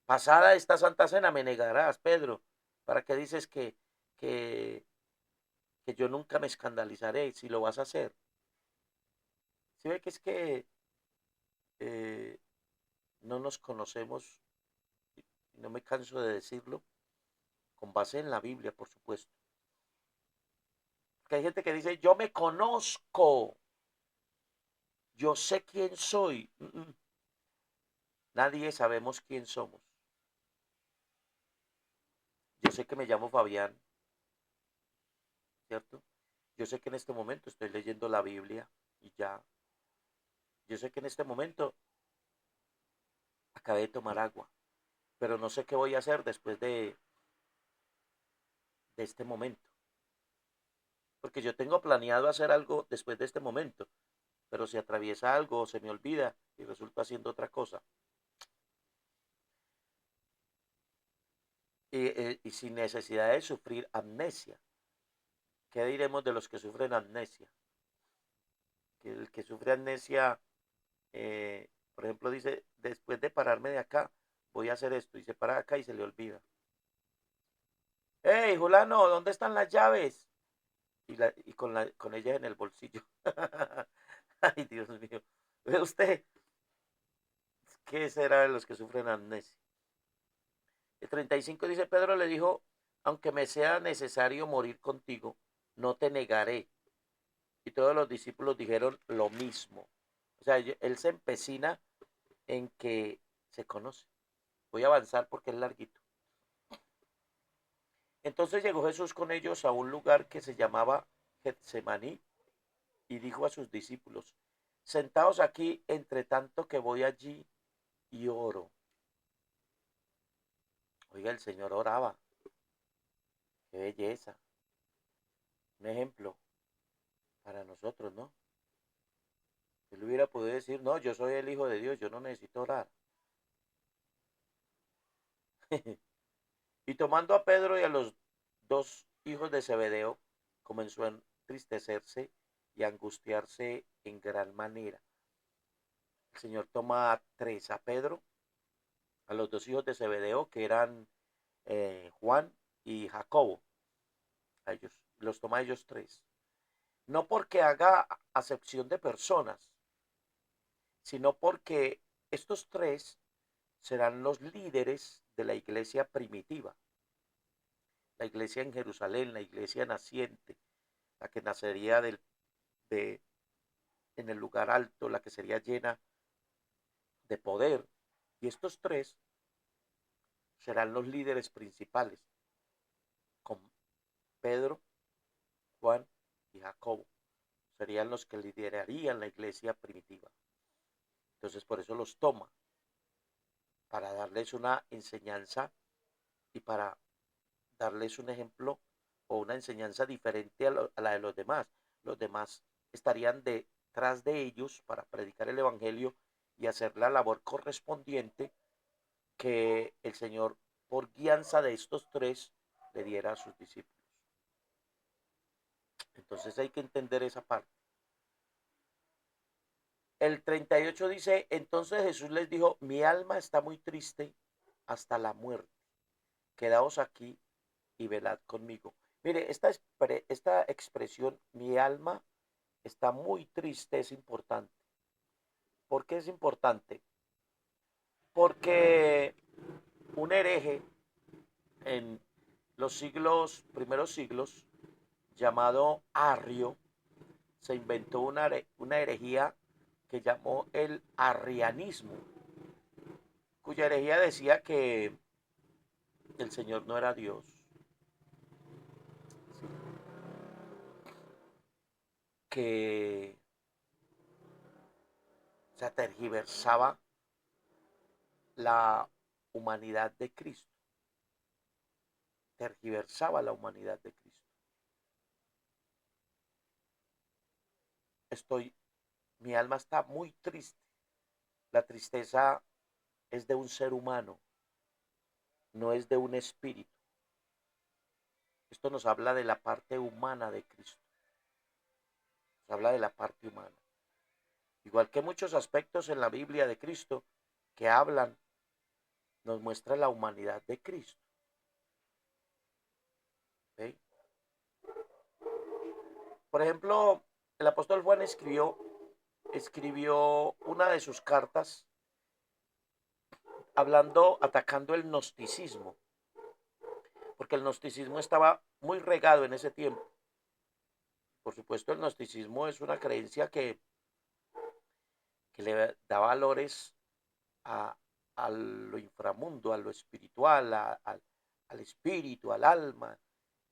Pasada esta Santa Cena me negarás, Pedro. ¿Para qué dices que, que yo nunca me escandalizaré si lo vas a hacer? Si ve que es que eh, no nos conocemos, y no me canso de decirlo, con base en la Biblia, por supuesto. Porque hay gente que dice, yo me conozco, yo sé quién soy. Nadie sabemos quién somos. Yo sé que me llamo Fabián, ¿cierto? Yo sé que en este momento estoy leyendo la Biblia y ya. Yo sé que en este momento acabé de tomar agua, pero no sé qué voy a hacer después de este momento. Porque yo tengo planeado hacer algo después de este momento, pero si atraviesa algo, se me olvida y resulta haciendo otra cosa. Y sin necesidad de sufrir amnesia. ¿Qué diremos de los que sufren amnesia? Que el que sufre amnesia, por ejemplo, dice, después de pararme de acá, voy a hacer esto, y se para acá y se le olvida. Hey, Julano, ¿dónde están las llaves? Y con ellas en el bolsillo. Ay, Dios mío. ¿Ve usted qué será de los que sufren amnesia? El 35 dice, Pedro le dijo, aunque me sea necesario morir contigo, no te negaré. Y todos los discípulos dijeron lo mismo. O sea, él se empecina en que se conoce. Voy a avanzar porque es larguito. Entonces llegó Jesús con ellos a un lugar que se llamaba Getsemaní y dijo a sus discípulos, sentaos aquí entre tanto que voy allí y oro. Oiga, el Señor oraba. Qué belleza. Un ejemplo para nosotros, ¿no? Él hubiera podido decir, no, yo soy el Hijo de Dios, yo no necesito orar. Y tomando a Pedro y a los 2 hijos de Zebedeo, comenzó a entristecerse y a angustiarse en gran manera. El Señor toma a 3, a Pedro, a los 2 hijos de Zebedeo, que eran Juan y Jacobo. A ellos, los toma a ellos 3. No porque haga acepción de personas, sino porque estos 3 serán los líderes de la iglesia primitiva, la iglesia en Jerusalén, la iglesia naciente, la que nacería de, en el lugar alto, la que sería llena de poder. Y estos 3 serán los líderes principales, con Pedro, Juan y Jacobo. Serían los que liderarían la iglesia primitiva. Entonces por eso los toma, para darles una enseñanza y para darles un ejemplo o una enseñanza diferente a la de los demás. Los demás estarían detrás de ellos para predicar el evangelio y hacer la labor correspondiente que el Señor, por guianza de estos 3, le diera a sus discípulos. Entonces hay que entender esa parte. El 38 dice, entonces Jesús les dijo, mi alma está muy triste hasta la muerte. quedaos aquí y velad conmigo. Mire, esta expresión, mi alma está muy triste, es importante. ¿Por qué es importante? Porque un hereje en los primeros siglos, llamado Arrio, se inventó una herejía que llamó el arrianismo, cuya herejía decía que el Señor no era Dios, que se tergiversaba la humanidad de Cristo, tergiversaba la humanidad de Cristo. Estoy, mi alma está muy triste. La tristeza es de un ser humano, no es de un espíritu. Esto nos habla de la parte humana de Cristo, nos habla de la parte humana. Igual que muchos aspectos en la Biblia de Cristo que hablan, nos muestra la humanidad de Cristo. ¿Sí? Por ejemplo, el apóstol Juan escribió una de sus cartas atacando el gnosticismo, porque el gnosticismo estaba muy regado en ese tiempo. Por supuesto, el gnosticismo es una creencia que le da valores a, a lo inframundo, a lo espiritual, al espíritu, al alma,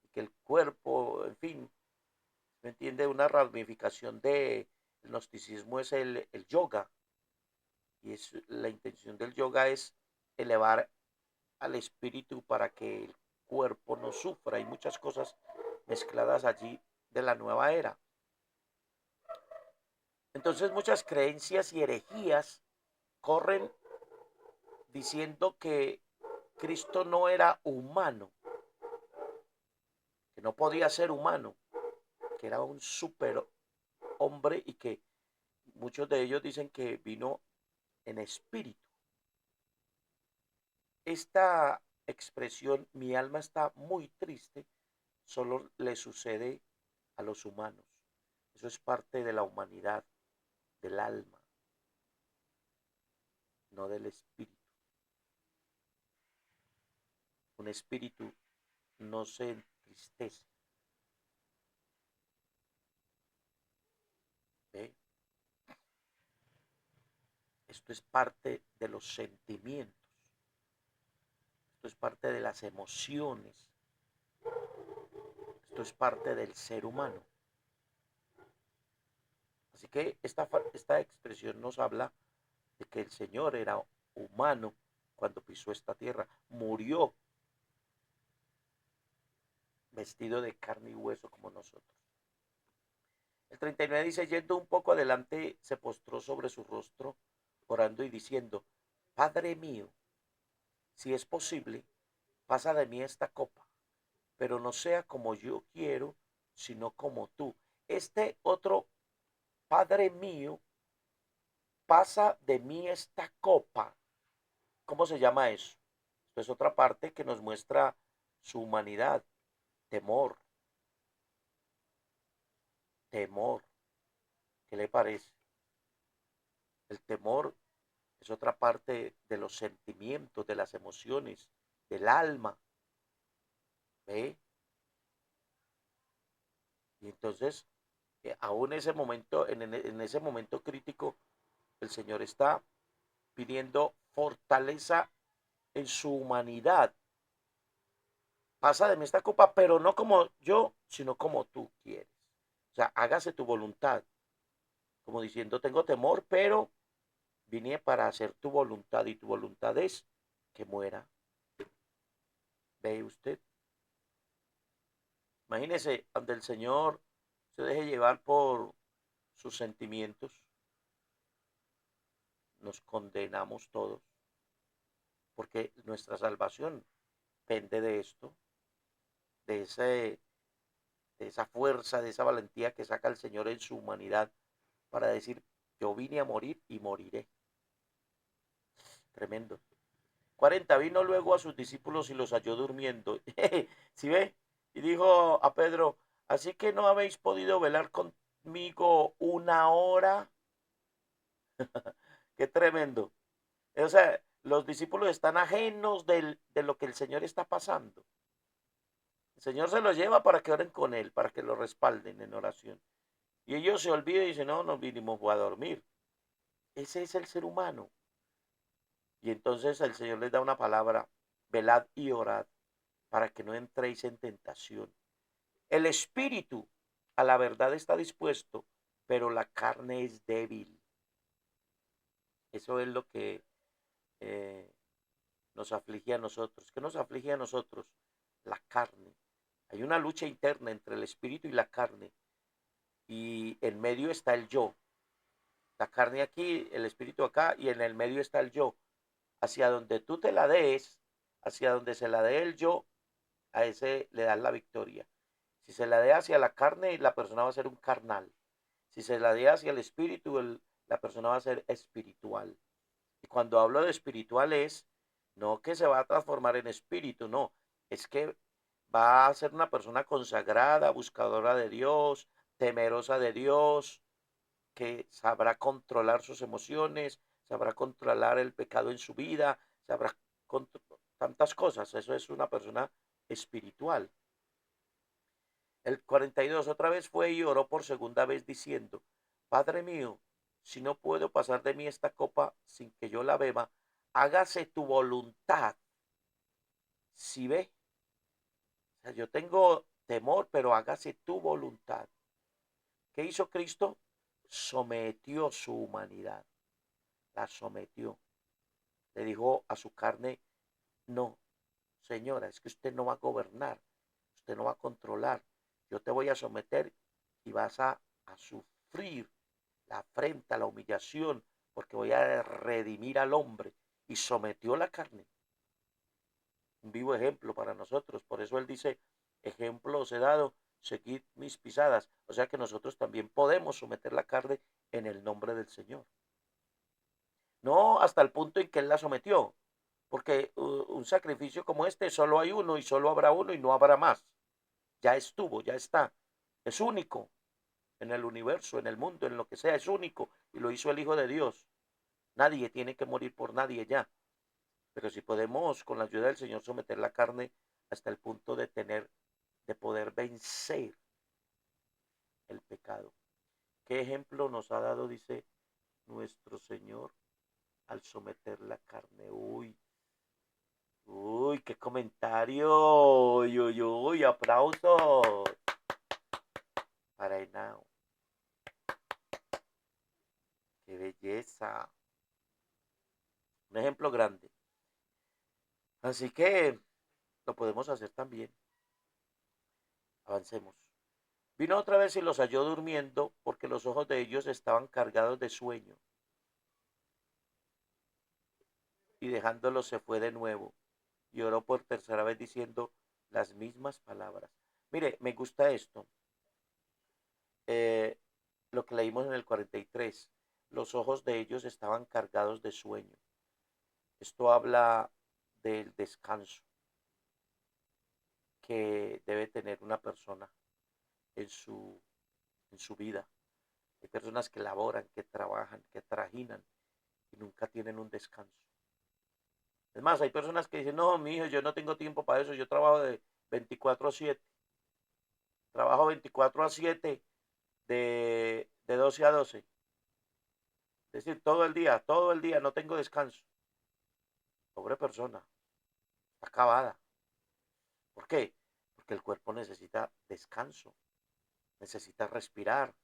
y que el cuerpo, en fin, ¿me entiende? Una ramificación del gnosticismo es el yoga, y la intención del yoga es elevar al espíritu para que el cuerpo no sufra. Hay muchas cosas mezcladas allí de la nueva era. Entonces muchas creencias y herejías corren diciendo que Cristo no era humano, que no podía ser humano, que era un super hombre y que muchos de ellos dicen que vino en espíritu. Esta expresión, mi alma está muy triste, solo le sucede a los humanos. Eso es parte de la humanidad, del alma, no del espíritu. Un espíritu no se entristece. ¿Ve? Esto es parte de los sentimientos. Esto es parte de las emociones. Esto es parte del ser humano. Así que esta expresión nos habla de que el Señor era humano cuando pisó esta tierra. Murió vestido de carne y hueso como nosotros. El 39 dice, yendo un poco adelante, se postró sobre su rostro, orando y diciendo, Padre mío, si es posible, pasa de mí esta copa, pero no sea como yo quiero, sino como tú. Este otro, Padre mío, pasa de mí esta copa. ¿Cómo se llama eso? Esto es otra parte que nos muestra su humanidad, temor, temor. ¿Qué le parece? El temor es otra parte de los sentimientos, de las emociones, del alma. ¿Ve? Y entonces, aún ese momento, en ese momento crítico, el Señor está pidiendo fortaleza en su humanidad. Pasa de mí esta copa, pero no como yo, sino como tú quieres. O sea, hágase tu voluntad. Como diciendo, tengo temor, pero vine para hacer tu voluntad y tu voluntad es que muera. ¿Ve usted? Imagínese, donde el Señor se deje llevar por sus sentimientos, nos condenamos todos, porque nuestra salvación depende de esto, de, ese, de esa fuerza, de esa valentía que saca el Señor en su humanidad para decir, yo vine a morir y moriré. Tremendo. 40. Vino luego a sus discípulos y los halló durmiendo. ¿Sí ve? Y dijo a Pedro, así que no habéis podido velar conmigo una hora. Qué tremendo. O sea, los discípulos están ajenos de lo que el Señor está pasando. El Señor se los lleva para que oren con Él, para que lo respalden en oración. Y ellos se olvidan y dicen, no, nos vinimos a dormir. Ese es el ser humano. Y entonces el Señor les da una palabra, velad y orad, para que no entréis en tentación. El espíritu a la verdad está dispuesto, pero la carne es débil. Eso es lo que eh, nos aflige a nosotros. ¿Qué nos aflige a nosotros? La carne. Hay una lucha interna entre el espíritu y la carne. Y en medio está el yo. La carne aquí, el espíritu acá, y en el medio está el yo. Hacia donde tú te la des, hacia donde se la dé el yo, a ese le das la victoria. Si se la dé hacia la carne, la persona va a ser un carnal. Si se la dé hacia el espíritu, la persona va a ser espiritual. Y cuando hablo de espiritual es no que se va a transformar en espíritu, no, es que va a ser una persona consagrada, buscadora de Dios, temerosa de Dios, que sabrá controlar sus emociones, sabrá controlar el pecado en su vida, sabrá tantas cosas. Eso es una persona espiritual. El 42 otra vez fue y oró por segunda vez diciendo, Padre mío, si no puedo pasar de mí esta copa sin que yo la beba, hágase tu voluntad. Si ve, o sea, yo tengo temor, pero hágase tu voluntad. ¿Qué hizo Cristo? Sometió su humanidad, la sometió. Le dijo a su carne, no, señora, es que usted no va a gobernar, usted no va a controlar, yo te voy a someter y vas a sufrir la afrenta, la humillación, porque voy a redimir al hombre. Y sometió la carne. Un vivo ejemplo para nosotros. Por eso él dice, ejemplo os he dado, seguid mis pisadas. O sea que nosotros también podemos someter la carne en el nombre del Señor. No hasta el punto en que él la sometió, porque un sacrificio como este solo hay uno y solo habrá uno y no habrá más. Ya estuvo, ya está. Es único en el universo, en el mundo, en lo que sea, es único y lo hizo el Hijo de Dios. Nadie tiene que morir por nadie ya. Pero si podemos, con la ayuda del Señor, someter la carne hasta el punto de poder vencer el pecado. ¿Qué ejemplo nos ha dado, dice nuestro Señor, al someter la carne? Uy, uy, qué comentario. Uy, uy, uy, aplausos para Henao. Qué belleza. Un ejemplo grande. Así que lo podemos hacer también. Avancemos. Vino otra vez y los halló durmiendo porque los ojos de ellos estaban cargados de sueño. Y dejándolos se fue de nuevo y oró por tercera vez diciendo las mismas palabras. Mire, me gusta esto. Eh, lo que leímos en el 43. Los ojos de ellos estaban cargados de sueño. Esto habla del descanso que debe tener una persona en su vida. Hay personas que laboran, que trabajan, que trajinan y nunca tienen un descanso. Es más, hay personas que dicen, no, mi hijo, yo no tengo tiempo para eso, yo trabajo de 24/7. Trabajo 24/7 de 12 a 12. Es decir, todo el día, no tengo descanso. Pobre persona, está acabada. ¿Por qué? Porque el cuerpo necesita descanso, necesita respirar,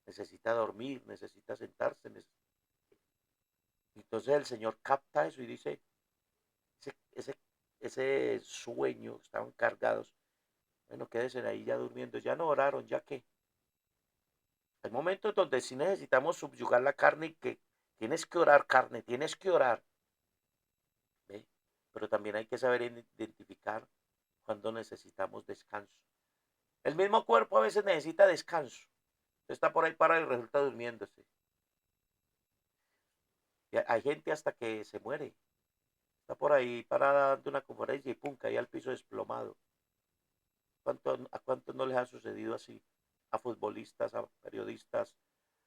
necesita dormir, necesita sentarse. Entonces el Señor capta eso y dice, ese, ese, ese sueño, estaban cargados. Bueno, quédense ahí ya durmiendo, ya no oraron, ya que. Hay momentos donde sí necesitamos subyugar la carne y que tienes que orar carne, tienes que orar. ¿Ve? Pero también hay que saber identificar cuando necesitamos descanso. El mismo cuerpo a veces necesita descanso. Está por ahí parado y resulta durmiéndose. Y hay gente hasta que se muere Está por ahí parada dando una conferencia y pum, cae al piso desplomado. ¿A cuántos no les ha sucedido así? A futbolistas, a periodistas,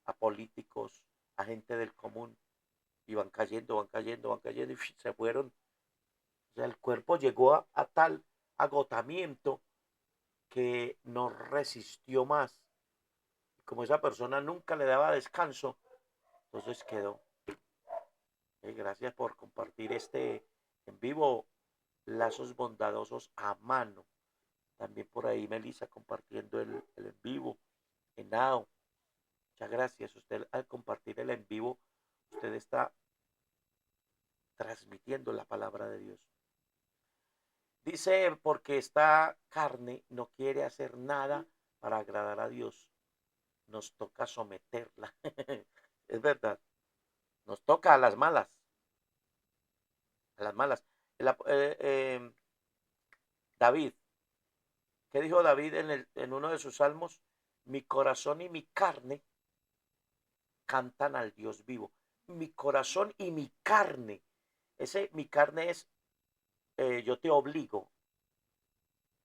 a políticos, a gente del común. Y van cayendo, van cayendo, van cayendo y se fueron. O sea, el cuerpo llegó a tal agotamiento que no resistió más. Y como esa persona nunca le daba descanso, entonces quedó. Gracias por compartir este en vivo, lazos bondadosos a mano. También por ahí Melissa compartiendo el en vivo. Henao, muchas gracias. Usted al compartir el en vivo, usted está transmitiendo la palabra de Dios. Dice, porque esta carne no quiere hacer nada para agradar a Dios. Nos toca someterla. Es verdad. Nos toca a las malas. A las malas. David, ¿qué dijo David en uno de sus salmos? Mi corazón y mi carne cantan al Dios vivo. Mi corazón y mi carne. Ese mi carne es yo te obligo.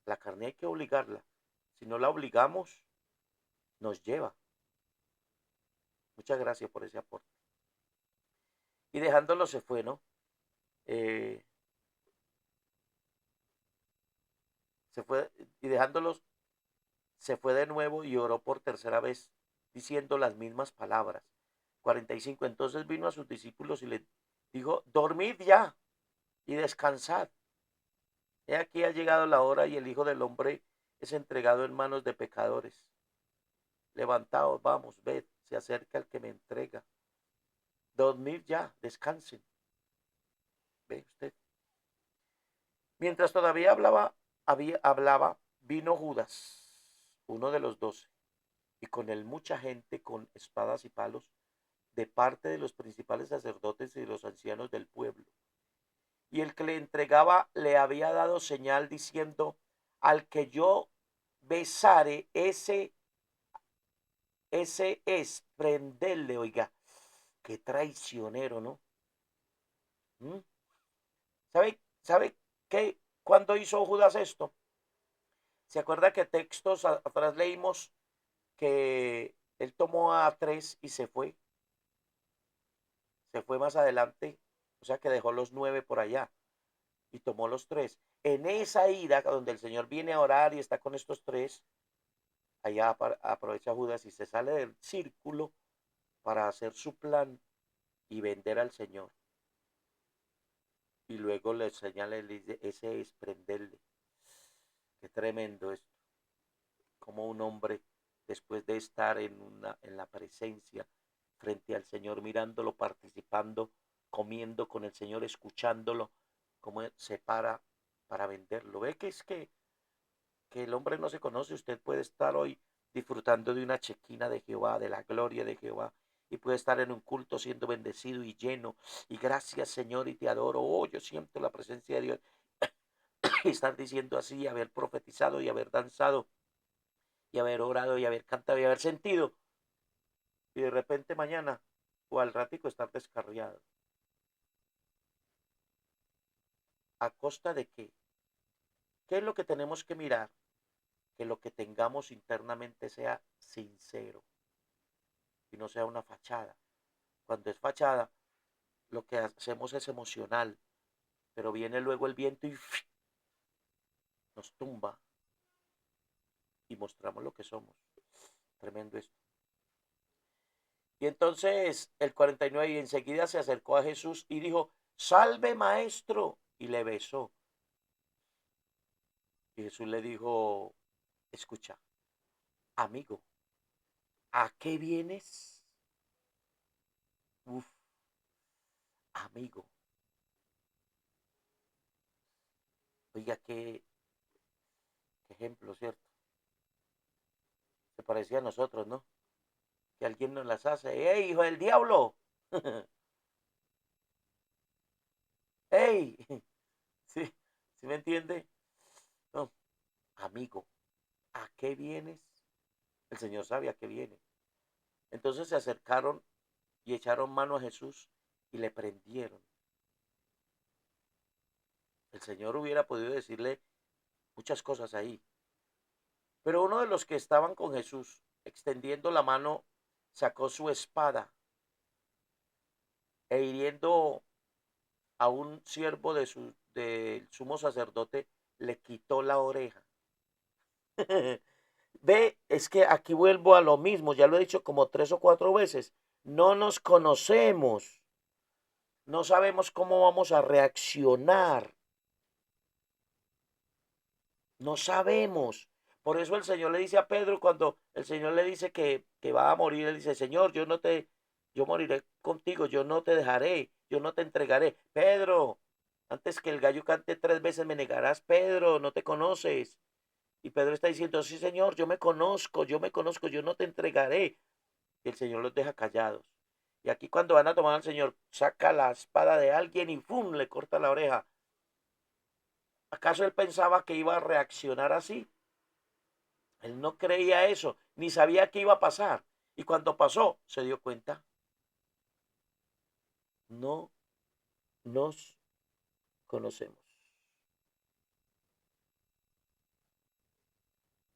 La carne hay que obligarla. Si no la obligamos, nos lleva. Muchas gracias por ese aporte. Y dejándolo se fue, ¿no? Eh, se fue y dejándolos se fue de nuevo y oró por tercera vez diciendo las mismas palabras. 45. Entonces vino a sus discípulos y les dijo, dormid ya y descansad. He aquí ha llegado la hora y el Hijo del Hombre es entregado en manos de pecadores. Levantaos, vamos, ved, se acerca el que me entrega. Dormid ya, descansen. Ve usted. Mientras todavía hablaba, vino Judas, uno de los 12, y con él mucha gente con espadas y palos, de parte de los principales sacerdotes y de los ancianos del pueblo. Y el que le entregaba le había dado señal diciendo, al que yo besare, ese es prenderle, oiga, qué traicionero, ¿no? ¿Mm? ¿Sabe qué? ¿Cuándo hizo Judas esto? ¿Se acuerda que textos atrás leímos que él tomó a 3 y se fue? Se fue más adelante, o sea que dejó los 9 por allá y tomó los 3. En esa ira, donde el Señor viene a orar y está con estos 3, allá aprovecha Judas y se sale del círculo para hacer su plan y vender al Señor. Y luego le señala y le dice, ese es prenderle. Qué tremendo esto. Como un hombre, después de estar en la presencia, frente al Señor, mirándolo, participando, comiendo con el Señor, escuchándolo, como se para venderlo. Ve que es que el hombre no se conoce. Usted puede estar hoy disfrutando de una chequina de Jehová, de la gloria de Jehová, y puede estar en un culto siendo bendecido y lleno, y gracias Señor y te adoro, oh yo siento la presencia de Dios, y estar diciendo así, haber profetizado y haber danzado, y haber orado y haber cantado y haber sentido, y de repente mañana o al ratico estar descarriado. ¿A costa de qué? ¿Qué es lo que tenemos que mirar? Que lo que tengamos internamente sea sincero y no sea una fachada. Cuando es fachada, lo que hacemos es emocional, pero viene luego el viento y nos tumba y mostramos lo que somos. Tremendo esto. Y entonces el 49, y enseguida se acercó a Jesús y dijo, salve maestro, y le besó. Y Jesús le dijo, escucha, amigo, ¿a qué vienes? Uf, amigo. Oiga, qué ejemplo, ¿cierto? Se parecía a nosotros, ¿no? Que alguien nos las hace. ¡Ey, hijo del diablo! ¡Ey! ¿Sí? ¿Sí me entiende? No, amigo, ¿a qué vienes? El Señor sabe a qué viene. Entonces se acercaron y echaron mano a Jesús y le prendieron. El Señor hubiera podido decirle muchas cosas ahí. Pero uno de los que estaban con Jesús, extendiendo la mano, sacó su espada e hiriendo a un siervo del sumo sacerdote, le quitó la oreja. Ve, es que aquí vuelvo a lo mismo, ya lo he dicho como 3 o 4 veces. No nos conocemos, no sabemos cómo vamos a reaccionar, no sabemos. Por eso el Señor le dice a Pedro, cuando el Señor le dice que va a morir, él dice, Señor, yo moriré contigo, yo no te dejaré, yo no te entregaré. Pedro, antes que el gallo cante 3 veces me negarás, Pedro, no te conoces. Y Pedro está diciendo, sí, Señor, yo me conozco, yo no te entregaré. Y el Señor los deja callados. Y aquí cuando van a tomar al Señor, saca la espada de alguien y ¡fum!, le corta la oreja. ¿Acaso él pensaba que iba a reaccionar así? Él no creía eso, ni sabía qué iba a pasar. Y cuando pasó, se dio cuenta. No nos conocemos.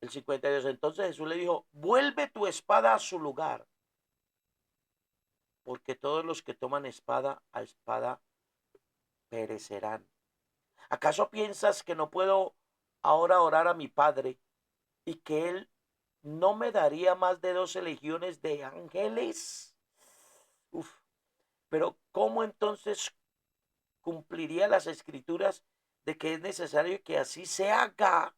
El 52. Entonces Jesús le dijo, vuelve tu espada a su lugar, porque todos los que toman espada a espada perecerán. ¿Acaso piensas que no puedo ahora orar a mi Padre y que Él no me daría más de 12 legiones de ángeles? Uf, pero ¿cómo entonces cumpliría las escrituras de que es necesario que así se haga?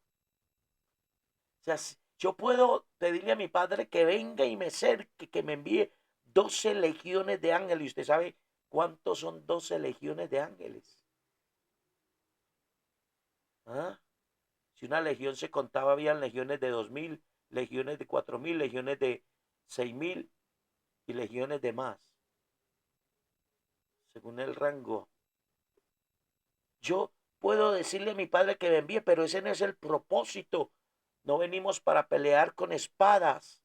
O sea, yo puedo pedirle a mi Padre que venga y me cerque, que me envíe 12 legiones de ángeles. ¿Y usted sabe cuántos son 12 legiones de ángeles? ¿Ah? Si una legión se contaba, habían legiones de 2000, legiones de 4000, legiones de 6000 y legiones de más, según el rango. Yo puedo decirle a mi Padre que me envíe, pero ese no es el propósito. No venimos para pelear con espadas.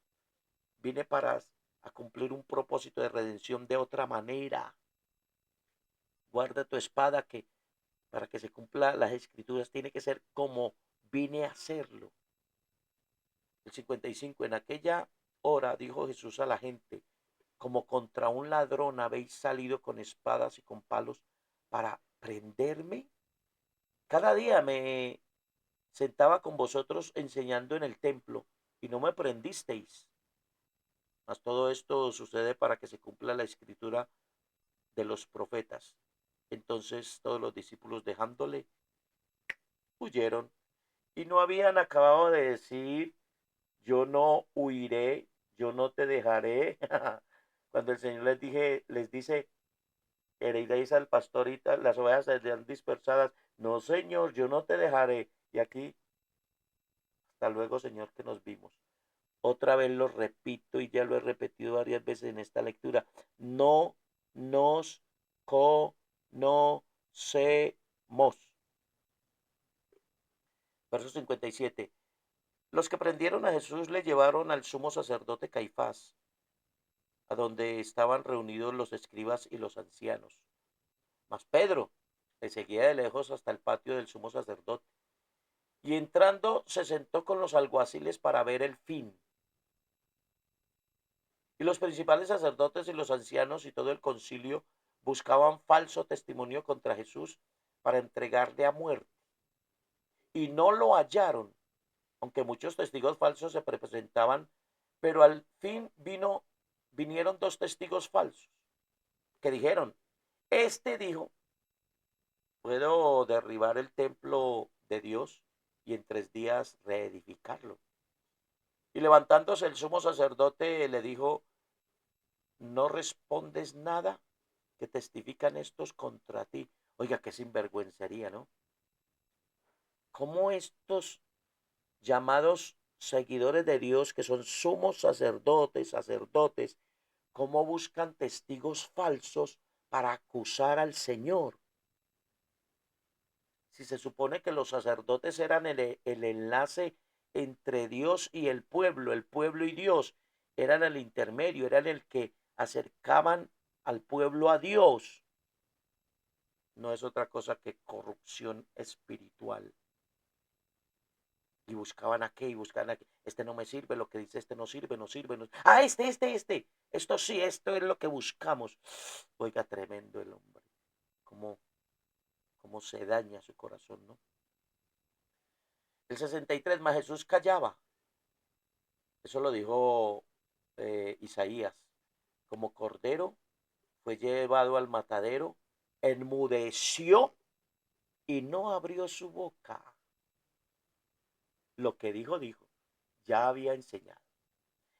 Vine para a cumplir un propósito de redención de otra manera. Guarda tu espada que para que se cumpla las escrituras tiene que ser como vine a hacerlo. El 55. En aquella hora dijo Jesús a la gente, como contra un ladrón habéis salido con espadas y con palos para prenderme. Cada día me sentaba con vosotros enseñando en el templo y no me prendisteis. Mas todo esto sucede para que se cumpla la escritura de los profetas. Entonces todos los discípulos dejándole huyeron y no habían acabado de decir, yo no huiré, yo no te dejaré. Cuando el Señor les dice, heredáis al pastor y tal, las ovejas serán dispersadas. No, Señor, yo no te dejaré. Y aquí, hasta luego, Señor, que nos vimos. Otra vez lo repito y ya lo he repetido varias veces en esta lectura. No nos conocemos. Verso 57. Los que prendieron a Jesús le llevaron al sumo sacerdote Caifás, a donde estaban reunidos los escribas y los ancianos. Mas Pedro le seguía de lejos hasta el patio del sumo sacerdote. Y entrando se sentó con los alguaciles para ver el fin. Y los principales sacerdotes y los ancianos y todo el concilio buscaban falso testimonio contra Jesús para entregarle a muerte. Y no lo hallaron, aunque muchos testigos falsos se presentaban, pero al fin vinieron 2 testigos falsos que dijeron, este dijo, puedo derribar el templo de Dios y en 3 días reedificarlo. Y levantándose el sumo sacerdote le dijo, no respondes nada que testifican estos contra ti. Oiga, qué sinvergüencería, ¿no? ¿Cómo estos llamados seguidores de Dios, que son sumos sacerdotes, cómo buscan testigos falsos para acusar al Señor? Si se supone que los sacerdotes eran el enlace entre Dios y el pueblo y Dios, eran el intermedio, eran el que acercaban al pueblo a Dios. no es otra cosa que corrupción espiritual. Y buscaban aquí, y buscaban aquí. Este no me sirve, lo que dice este no sirve, no sirve. No... Ah, este. Esto sí, esto es lo que buscamos. Oiga, tremendo el hombre. Cómo, cómo se daña su corazón, ¿no? El 63, más Jesús callaba. Eso lo dijo Isaías. Como cordero fue llevado al matadero, enmudeció y no abrió su boca. Lo que dijo, dijo. Ya había enseñado.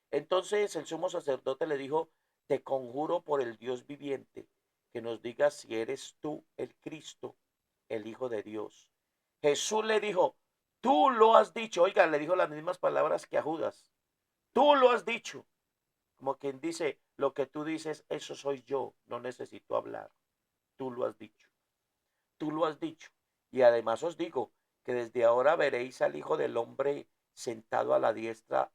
Entonces el sumo sacerdote le dijo, te conjuro por el Dios viviente, que nos digas si eres tú el Cristo, el Hijo de Dios. Jesús le dijo, tú lo has dicho. Oiga, le dijo las mismas palabras que a Judas. Tú lo has dicho. Como quien dice, lo que tú dices, eso soy yo. No necesito hablar. Tú lo has dicho. Tú lo has dicho. Y además os digo que desde ahora veréis al Hijo del Hombre sentado a la diestra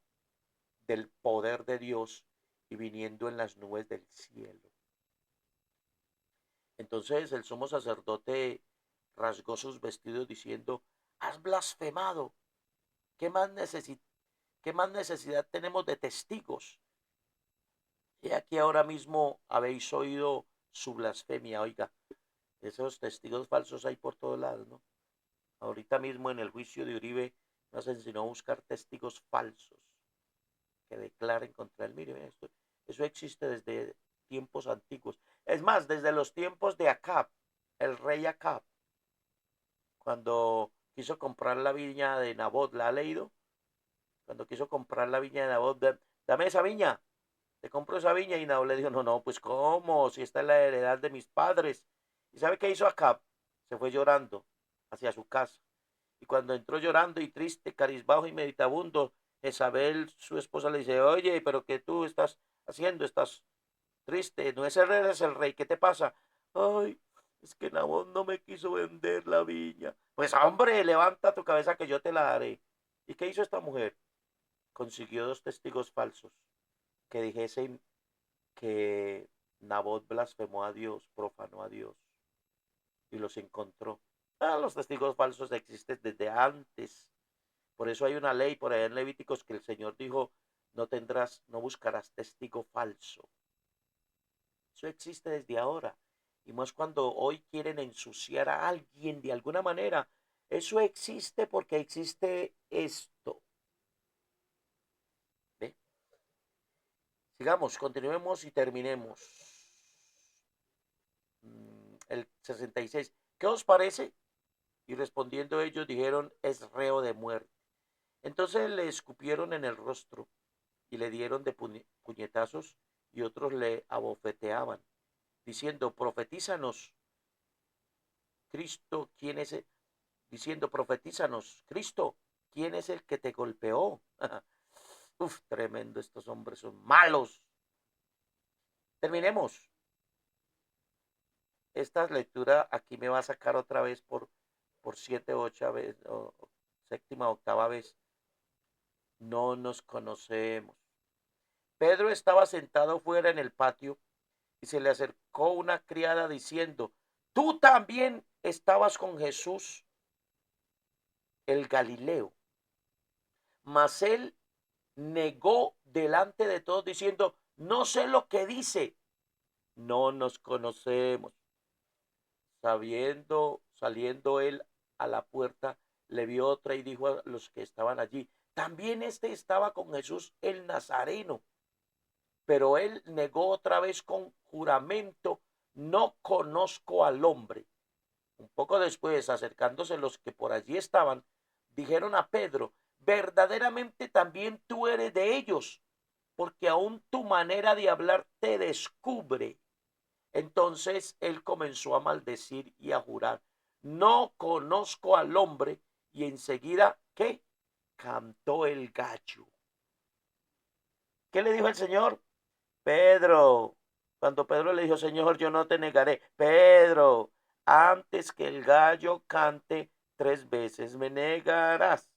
del poder de Dios y viniendo en las nubes del cielo. Entonces el sumo sacerdote rasgó sus vestidos diciendo, has blasfemado. ¿Qué más, ¿Qué más necesidad tenemos de testigos? Y aquí ahora mismo habéis oído su blasfemia. Oiga, esos testigos falsos hay por todos lados, ¿no? Ahorita mismo en el juicio de Uribe no hacen sino buscar testigos falsos que declaren contra él. Mire, eso existe desde tiempos antiguos. Es más, desde los tiempos de Acab, el rey Acab, cuando quiso comprar la viña de Nabot, ¿la ha leído? Cuando quiso comprar la viña de Nabot, dame esa viña, te compro esa viña. Y Nabot le dijo, no, no, pues ¿cómo? Si esta es la heredad de mis padres. ¿Y sabe qué hizo Acab? Se fue llorando hacia su casa. Y cuando entró llorando y triste, carizbajo y meditabundo, Jezabel, su esposa, le dice, oye, pero ¿qué tú estás haciendo? Estás triste, no es el rey, es el rey, ¿qué te pasa? Ay, es que Nabot no me quiso vender la viña. Pues hombre, levanta tu cabeza que yo te la daré. ¿Y qué hizo esta mujer? Consiguió dos testigos falsos que dijesen que Nabot blasfemó a Dios, profanó a Dios, y los encontró. Ah, los testigos falsos existen desde antes. Por eso hay una ley por allá en Levíticos que el Señor dijo, no buscarás testigo falso. Eso existe desde ahora. Y más cuando hoy quieren ensuciar a alguien de alguna manera. Eso existe porque existe esto. ¿Ve? Sigamos, continuemos y terminemos. El 66. ¿Qué os parece? Y respondiendo ellos dijeron, es reo de muerte. Entonces le escupieron en el rostro y le dieron de puñetazos y otros le abofeteaban, diciendo, profetízanos, Cristo, ¿quién es? Diciendo, profetízanos, Cristo, ¿quién es el que te golpeó? Uf, tremendo, estos hombres son malos. Terminemos. Esta lectura aquí me va a sacar otra vez por siete, ocho veces, o séptima, octava vez. No nos conocemos. Pedro estaba sentado fuera en el patio y se le acercó una criada diciendo, tú también estabas con Jesús el Galileo. Mas él negó delante de todos diciendo, no sé lo que dice, no nos conocemos. Saliendo él a la puerta, le vio otra y dijo a los que estaban allí, también este estaba con Jesús el Nazareno. Pero él negó otra vez con juramento, no conozco al hombre. Un poco después, acercándose los que por allí estaban, dijeron a Pedro, verdaderamente también tú eres de ellos, porque aún tu manera de hablar te descubre. Entonces él comenzó a maldecir y a jurar, no conozco al hombre, y enseguida, ¿qué? Cantó el gallo. ¿Qué le dijo el Señor? Pedro, cuando Pedro le dijo, Señor, yo no te negaré, Pedro, antes que el gallo cante 3 veces, me negarás.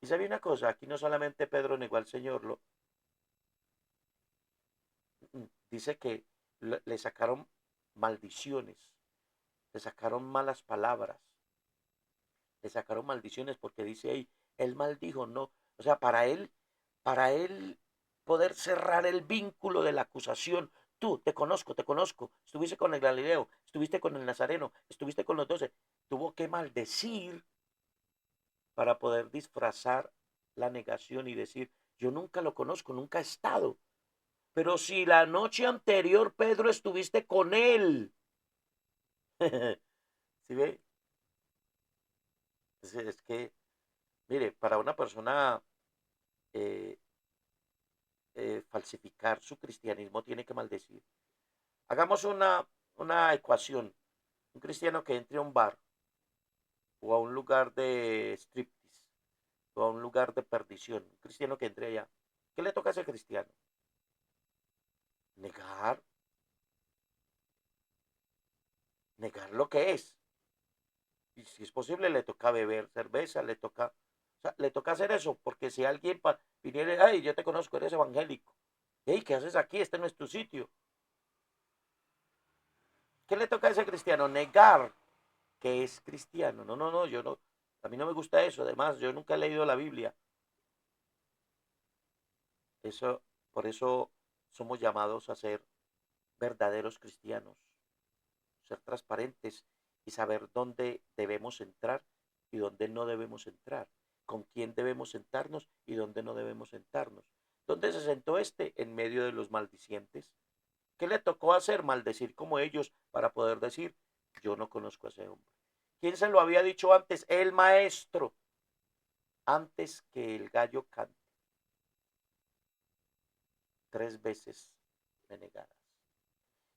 Y sabe una cosa, aquí no solamente Pedro negó al Señor, dice que le sacaron maldiciones. le sacaron malas palabras, le sacaron maldiciones porque dice ahí, él maldijo, no, o sea, para él poder cerrar el vínculo de la acusación, tú, te conozco, estuviste con el Galileo, estuviste con el Nazareno, estuviste con los 12, tuvo que maldecir para poder disfrazar la negación y decir, yo nunca lo conozco, nunca he estado, pero si la noche anterior, Pedro, estuviste con él. ¿Sí ve? Es que, mire, para una persona eh, falsificar su cristianismo tiene que maldecir. Hagamos una ecuación. Un cristiano que entre a un bar o a un lugar de striptease o a un lugar de perdición, un cristiano que entre allá, ¿qué le toca a ese cristiano? Negar, negar lo que es. Y si es posible, le toca beber cerveza, o sea, le toca hacer eso, porque si alguien viniera, ay, yo te conozco, eres evangélico. Hey, ¿qué haces aquí? Este no es tu sitio. ¿Qué le toca a ese cristiano? Negar que es cristiano. No, no, no, yo no, a mí no me gusta eso. Además, yo nunca he leído la Biblia. Eso, por eso somos llamados a ser verdaderos cristianos, ser transparentes y saber dónde debemos entrar y dónde no debemos entrar, con quién debemos sentarnos y dónde no debemos sentarnos. ¿Dónde se sentó este? En medio de los maldicientes. ¿Qué le tocó hacer? Maldecir como ellos para poder decir, yo no conozco a ese hombre. ¿Quién se lo había dicho antes? El maestro, antes que el gallo cante. 3 veces me negarás.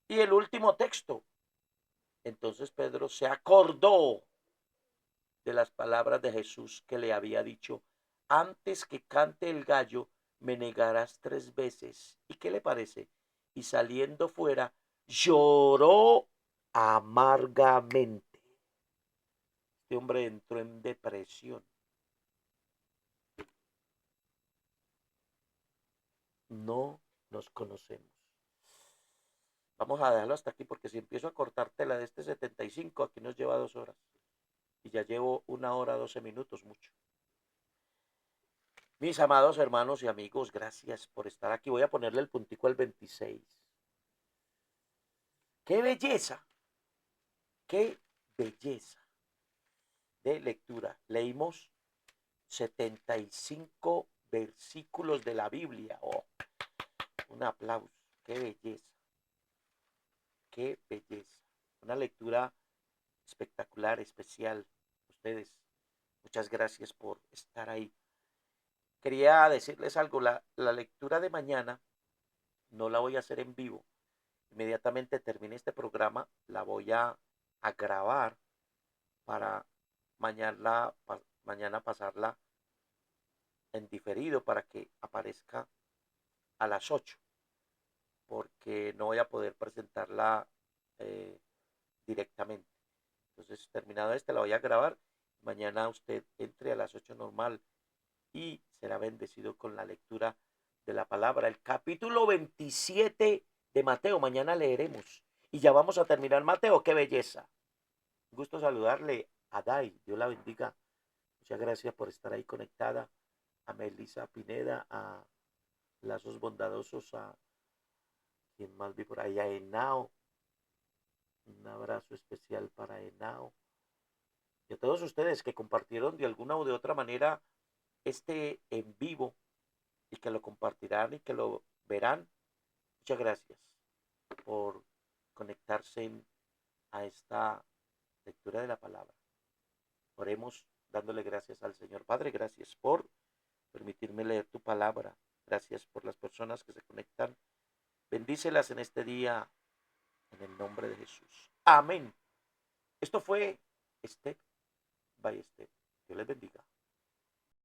Y el último texto. Entonces Pedro se acordó de las palabras de Jesús que le había dicho, antes que cante el gallo, me negarás 3 veces. ¿Y qué le parece? Y saliendo fuera, lloró amargamente. Este hombre entró en depresión. No nos conocemos. Vamos a dejarlo hasta aquí porque si empiezo a cortarte la de este 75, aquí nos lleva 2 horas. Y ya llevo 1 hora, 12 minutos, mucho. Mis amados hermanos y amigos, gracias por estar aquí. Voy a ponerle el puntico al 26. ¡Qué belleza! ¡Qué belleza de lectura! Leímos 75 versículos de la Biblia. ¡Oh! Un aplauso. ¡Qué belleza! ¡Qué belleza! Una lectura espectacular, especial. Ustedes, muchas gracias por estar ahí. Quería decirles algo. La lectura de mañana no la voy a hacer en vivo. Inmediatamente termine este programa, la voy a grabar para mañana pasarla en diferido para que aparezca a las 8, porque no voy a poder presentarla eh, directamente. Entonces, terminado este, la voy a grabar. Mañana usted entre a las 8 normal y será bendecido con la lectura de la palabra. El capítulo 27 de Mateo, mañana leeremos. Y ya vamos a terminar Mateo, qué belleza. Un gusto saludarle a Dai, Dios la bendiga. Muchas gracias por estar ahí conectada. A Melissa Pineda, a Lazos Bondadosos, a quien más vi por ahí, a Henao. Un abrazo especial para Henao. Y a todos ustedes que compartieron de alguna u de otra manera este en vivo y que lo compartirán y que lo verán. Muchas gracias por conectarse a esta lectura de la palabra. Oremos dándole gracias al Señor. Padre, gracias por permitirme leer tu palabra. Gracias por las personas que se conectan. Bendícelas en este día en el nombre de Jesús. Amén. Esto fue Step by Step. Dios les bendiga.